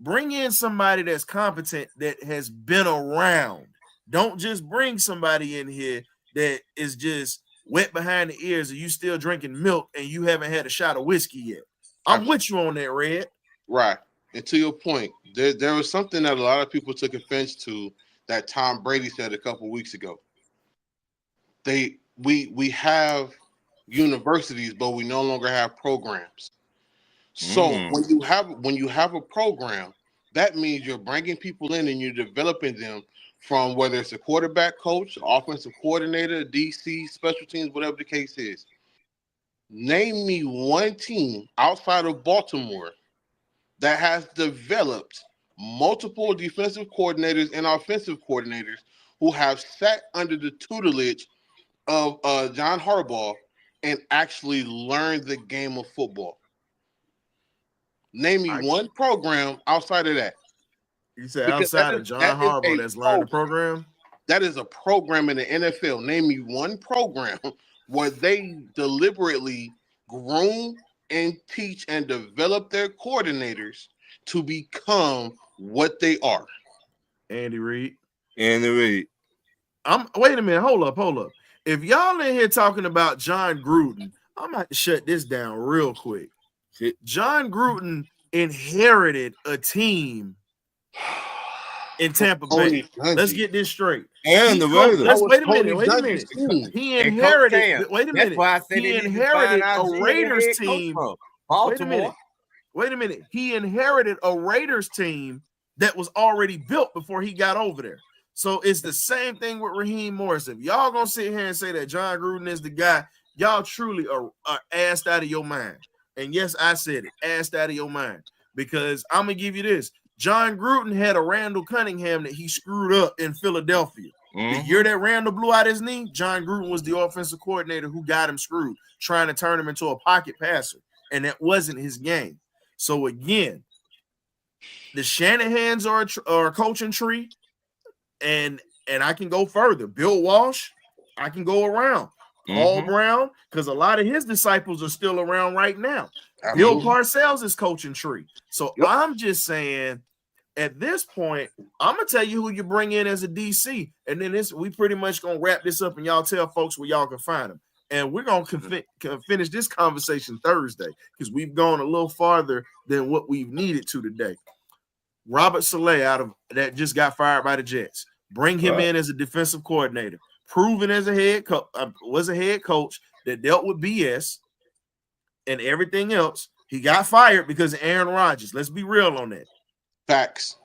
Bring in somebody that's competent that has been around. Don't just bring somebody in here that is just wet behind the ears and you still drinking milk and you haven't had a shot of whiskey yet. I'm with you on that, Red. Right. And to your point, there was something that a lot of people took offense to that Tom Brady said a couple weeks ago. We have universities, but we no longer have programs. So when you have a program, that means you're bringing people in and you're developing them from whether it's a quarterback coach, offensive coordinator, DC, special teams, whatever the case is. Name me one team outside of Baltimore that has developed multiple defensive coordinators and offensive coordinators who have sat under the tutelage of John Harbaugh and actually learned the game of football. Name me one program outside of that. You said outside of John Harbaugh that's learned the program? That is a program in the NFL. Name me one program where they deliberately groom and teach and develop their coordinators to become what they are. Andy Reid. Wait a minute. Hold up. If y'all in here talking about John Gruden, I'm about to shut this down real quick. John Gruden inherited a team in Tampa Bay. Let's get this straight. And the Raiders. Wait a minute. He inherited. Wait a minute. That's why I said he inherited a Raiders team. Baltimore. Wait a minute. He inherited a Raiders team that was already built before he got over there. So it's the same thing with Raheem Morris. If y'all gonna sit here and say that John Gruden is the guy, y'all truly are assed out of your mind. And yes, I said it, assed out of your mind. Because I'm gonna give you this. John Gruden had a Randall Cunningham that he screwed up in Philadelphia. The year that Randall blew out his knee, John Gruden was the offensive coordinator who got him screwed, trying to turn him into a pocket passer. And that wasn't his game. So again, the Shanahans are a coaching tree. And I can go further. Bill Walsh, I can go around. Paul Brown, because a lot of his disciples are still around right now. Bill Parcells is coaching tree. So I'm just saying, at this point, I'm gonna tell you who you bring in as a DC, and then we pretty much gonna wrap this up, and y'all tell folks where y'all can find them. And we're gonna finish this conversation Thursday because we've gone a little farther than what we've needed to today. Robert Saleh that just got fired by the Jets. Bring him in as a defensive coordinator, proven as a head coach, was a head coach that dealt with BS and everything else. He got fired because of Aaron Rodgers. Let's be real on that. Facts.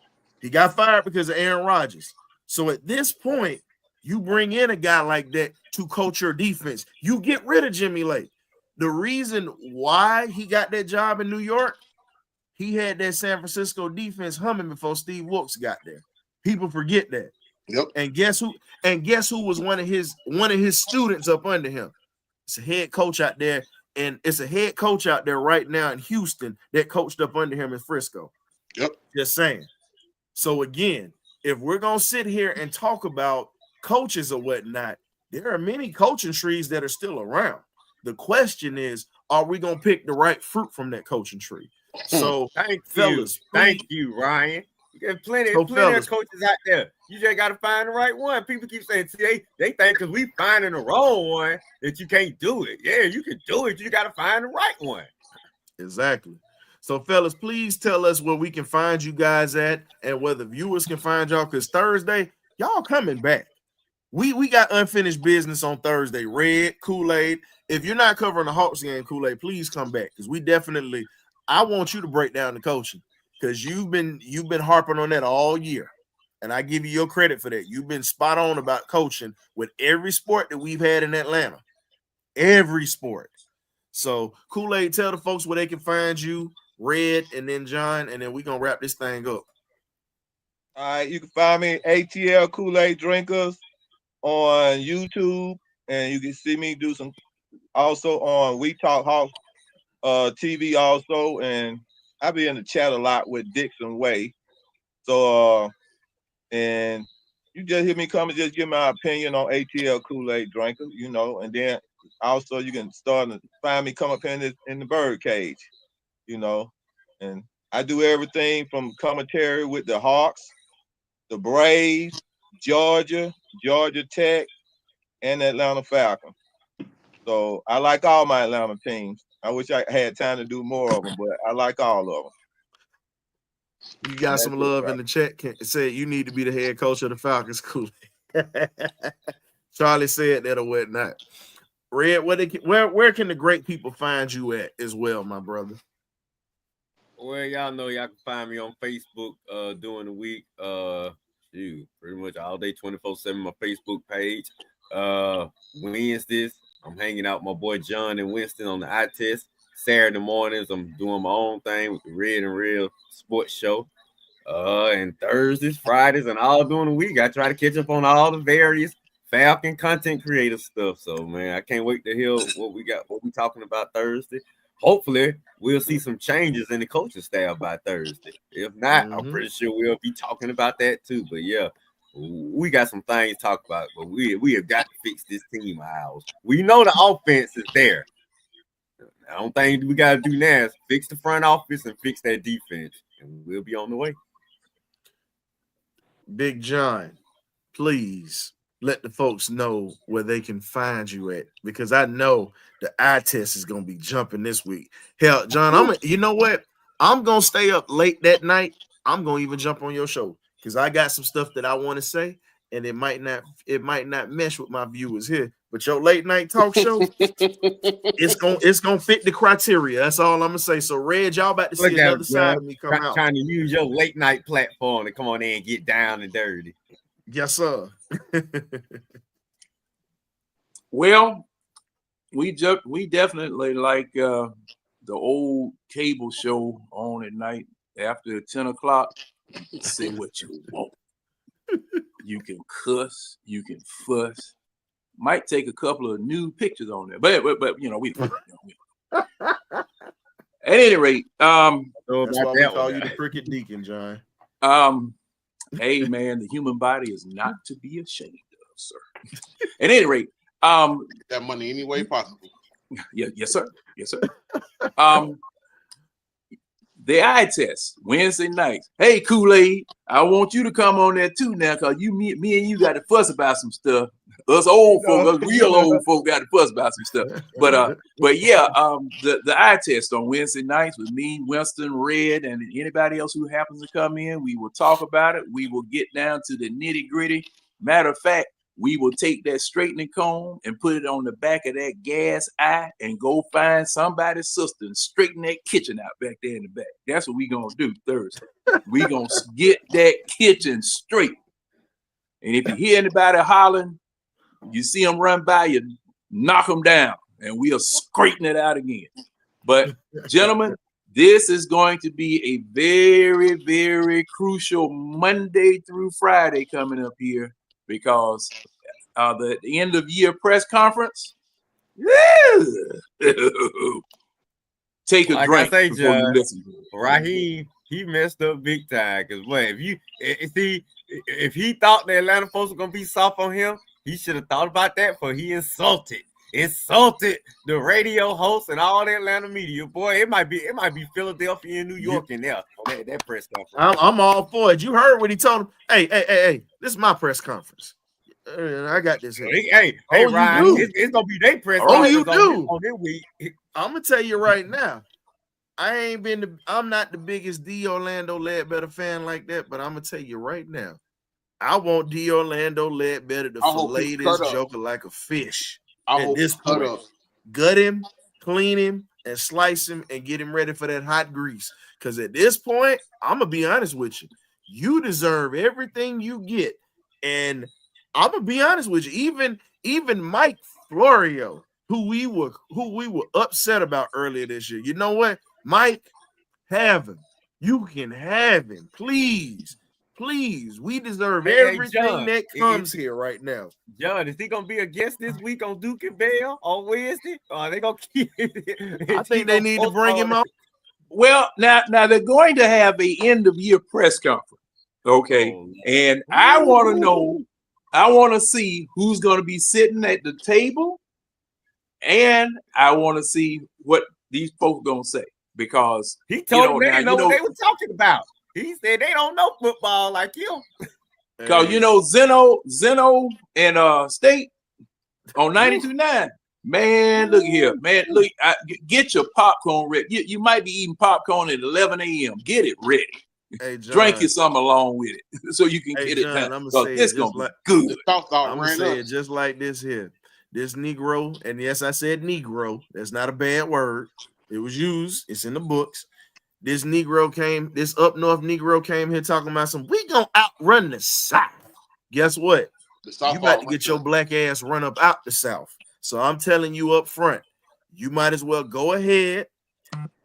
He got fired because of Aaron Rodgers. So at this point, you bring in a guy like that to coach your defense. You get rid of Jimmy Lake. The reason why he got that job in New York, he had that San Francisco defense humming before Steve Wilkes got there. People forget that. Yep. And guess who was one of his students up under him? It's a head coach out there, and it's a head coach out there right now in Houston that coached up under him in Frisco. Yep. Just saying. So again, if we're gonna sit here and talk about coaches or whatnot, there are many coaching trees that are still around. The question is, are we gonna pick the right fruit from that coaching tree? So Thank you, Ryan. You got plenty of coaches out there. You just got to find the right one. People keep saying, see, they think because we finding the wrong one that you can't do it. Yeah, you can do it. You got to find the right one. Exactly. So, fellas, please tell us where we can find you guys at and where the viewers can find y'all. Because Thursday, y'all coming back. We got unfinished business on Thursday. Red, Kool-Aid. If you're not covering the Hawks game, Kool-Aid, please come back. Because I want you to break down the coaching. Because you've been harping on that all year. And I give you your credit for that. You've been spot on about coaching with every sport that we've had in Atlanta. Every sport. So, Kool-Aid, tell the folks where they can find you, Red, and then John, and then we're going to wrap this thing up. All right, you can find me ATL Kool-Aid Drinkers on YouTube, and you can see me do some also on We Talk Hawks TV also, and I be in the chat a lot with Dixon Way. So, and you just hear me come and just give my opinion on ATL Kool-Aid Drinkers, and then also you can start to find me come up in the BirdCage, and I do everything from commentary with the Hawks, the Braves, Georgia Tech, and Atlanta Falcons. So I like all my Atlanta teams. I wish I had time to do more of them, but I like all of them. You got some love in the chat. Said you need to be the head coach of the Falcons. Cool. Charlie said that or whatnot. Red, where can the great people find you at as well, my brother? Well, y'all know y'all can find me on Facebook during the week. Pretty much all day, 24/7, my Facebook page. Wednesdays, I'm hanging out with my boy John and Winston on the eye test. Saturday mornings, I'm doing my own thing with the Red and Real Sports Show. And Thursdays, Fridays, and all during the week, I try to catch up on all the various Falcon content creator stuff. So, man, I can't wait to hear what we talking about Thursday. Hopefully, we'll see some changes in the coaching staff by Thursday. If not, I'm pretty sure we'll be talking about that too. But yeah, we got some things to talk about. But we have got to fix this team of ours. We know the offense is there. The only thing we got to do now is fix the front office and fix that defense, and we'll be on the way. Big John, please let the folks know where they can find you at, because I know the eye test is going to be jumping this week. Hell, John, you know what? I'm going to stay up late that night. I'm going to even jump on your show because I got some stuff that I want to say, and it might not mesh with my viewers here. But your late night talk show, it's gonna fit the criteria. That's all I'm gonna say. So, Red, y'all about to see another side of me come out. Trying to use your late night platform to come on in and get down and dirty. Yes, sir. Well, we definitely like the old cable show on at night after 10 o'clock. You can say what you want. You can cuss. You can fuss. Might take a couple of new pictures on there, but we. At any rate, that's why we call you the Cricket Deacon, John. Hey man, the human body is not to be ashamed of, sir. At any rate, get that money any way possible. Yeah, yes, sir. The eye test Wednesday nights. Hey, Kool-Aid, I want you to come on there too now, cause me and you got to fuss about some stuff. Us old folk, us real old folk, got to fuss about some stuff. But yeah, the eye test on Wednesday nights with me, Winston, Red, and anybody else who happens to come in. We will talk about it. We will get down to the nitty gritty. Matter of fact, we will take that straightening comb and put it on the back of that gas eye and go find somebody's sister and straighten that kitchen out back there in the back. That's what we gonna do Thursday. We gonna get that kitchen straight. And if you hear anybody hollering, you see them run by, you knock them down, and we are straightening it out again. But gentlemen, this is going to be a very, very crucial Monday through Friday coming up here, because the end of year press conference. Take a drink before you listen. Raheem, he messed up big time. Because if he thought the Atlanta folks were gonna be soft on him, he should have thought about that before he insulted the radio host and all the Atlanta media. Boy, it might be Philadelphia and New York in there on that press conference. I'm all for it. You heard what he told him. Hey, this is my press conference. I got this here. Hey, Ryan, it's gonna be their press conference on this week. I'm gonna tell you right now. I'm not the biggest D Orlando Ledbetter fan like that, but I'm gonna tell you right now, I want D Orlando Ledbetter to fillet this joker like a fish. At this point, gut him, clean him, and slice him, and get him ready for that hot grease. Because at this point, I'm gonna be honest with you, you deserve everything you get, and I'm gonna be honest with you. Even Mike Florio, who we were upset about earlier this year. You know what, Mike, have him. You can have him, please. Please, we deserve everything John, that comes here right now. John, is he gonna be a guest this week on Duke and Bell on Wednesday? Or are they gonna keep it? I think they need to bring him out. Well, now they're going to have a end of year press conference. Okay. And I want to know, I want to see who's going to be sitting at the table, and I want to see what these folks going to say, because he told me they know what they were talking about. He said they don't know football like you. Because Zeno and State on 92.9. Man, look here, man. Look, get your popcorn ready. You might be eating popcorn at 11 a.m. Get it ready. Hey, John, drink you something along with it so you can get it done. I'm gonna say this gonna be good. I'm gonna say it just like this here. This Negro, and yes, I said Negro. That's not a bad word. It was used. It's in the books. This up north Negro came here talking about we gonna outrun the South. Guess what? You about to get your black ass run up out the South. So I'm telling you up front, you might as well go ahead,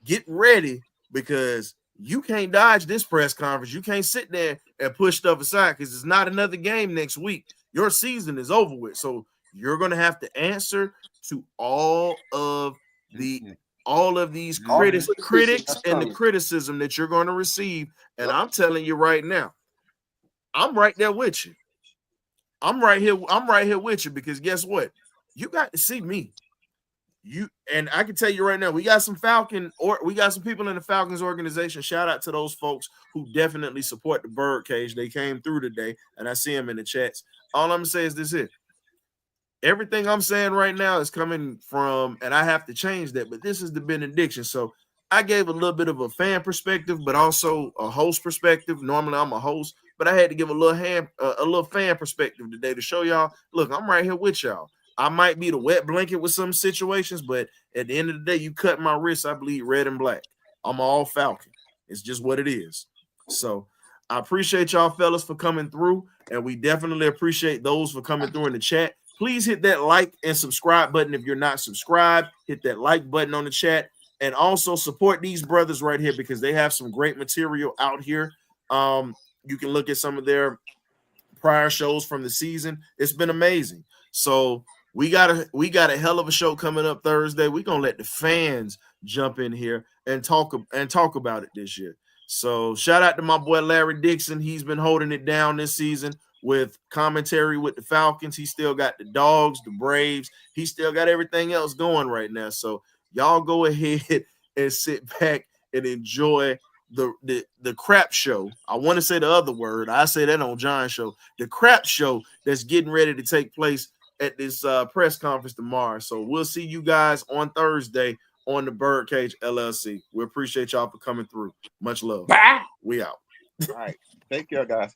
get ready, because you can't dodge this press conference. You can't sit there and push stuff aside, because it's not another game next week. Your season is over with. So you're gonna have to answer to all of these critics and the criticism that you're going to receive. And I'm telling you right now, I'm right there with you. I'm right here with you, because guess what? You got to see me. And I can tell you right now, we got some people in the Falcons organization. Shout out to those folks who definitely support the Birdcage. They came through today, and I see them in the chats. All I'm gonna say is this here. Everything I'm saying right now is coming from, and I have to change that, but this is the Benediction. So I gave a little bit of a fan perspective, but also a host perspective. Normally I'm a host, but I had to give a little fan perspective today to show y'all, look, I'm right here with y'all. I might be the wet blanket with some situations, but at the end of the day, you cut my wrist, I bleed red and black. I'm all Falcon. It's just what it is. So I appreciate y'all fellas for coming through, and we definitely appreciate those for coming through in the chat. Please hit that like and subscribe button if you're not subscribed. Hit that like button on the chat, and also support these brothers right here, because they have some great material out here. You can look at some of their prior shows from the season. It's been amazing. So we got a hell of a show coming up Thursday. We're gonna let the fans jump in here and talk about it this year. So shout out to my boy Larry Dixon. He's been holding it down this season with commentary with the Falcons. He still got the Dogs, the Braves. He still got everything else going right now. So y'all go ahead and sit back and enjoy the crap show. I want to say the other word. I say that on John's show. The crap show that's getting ready to take place at this press conference tomorrow. So we'll see you guys on Thursday on the Birdcage LLC. We appreciate y'all for coming through. Much love. Bye. We out. All right. Take care, guys.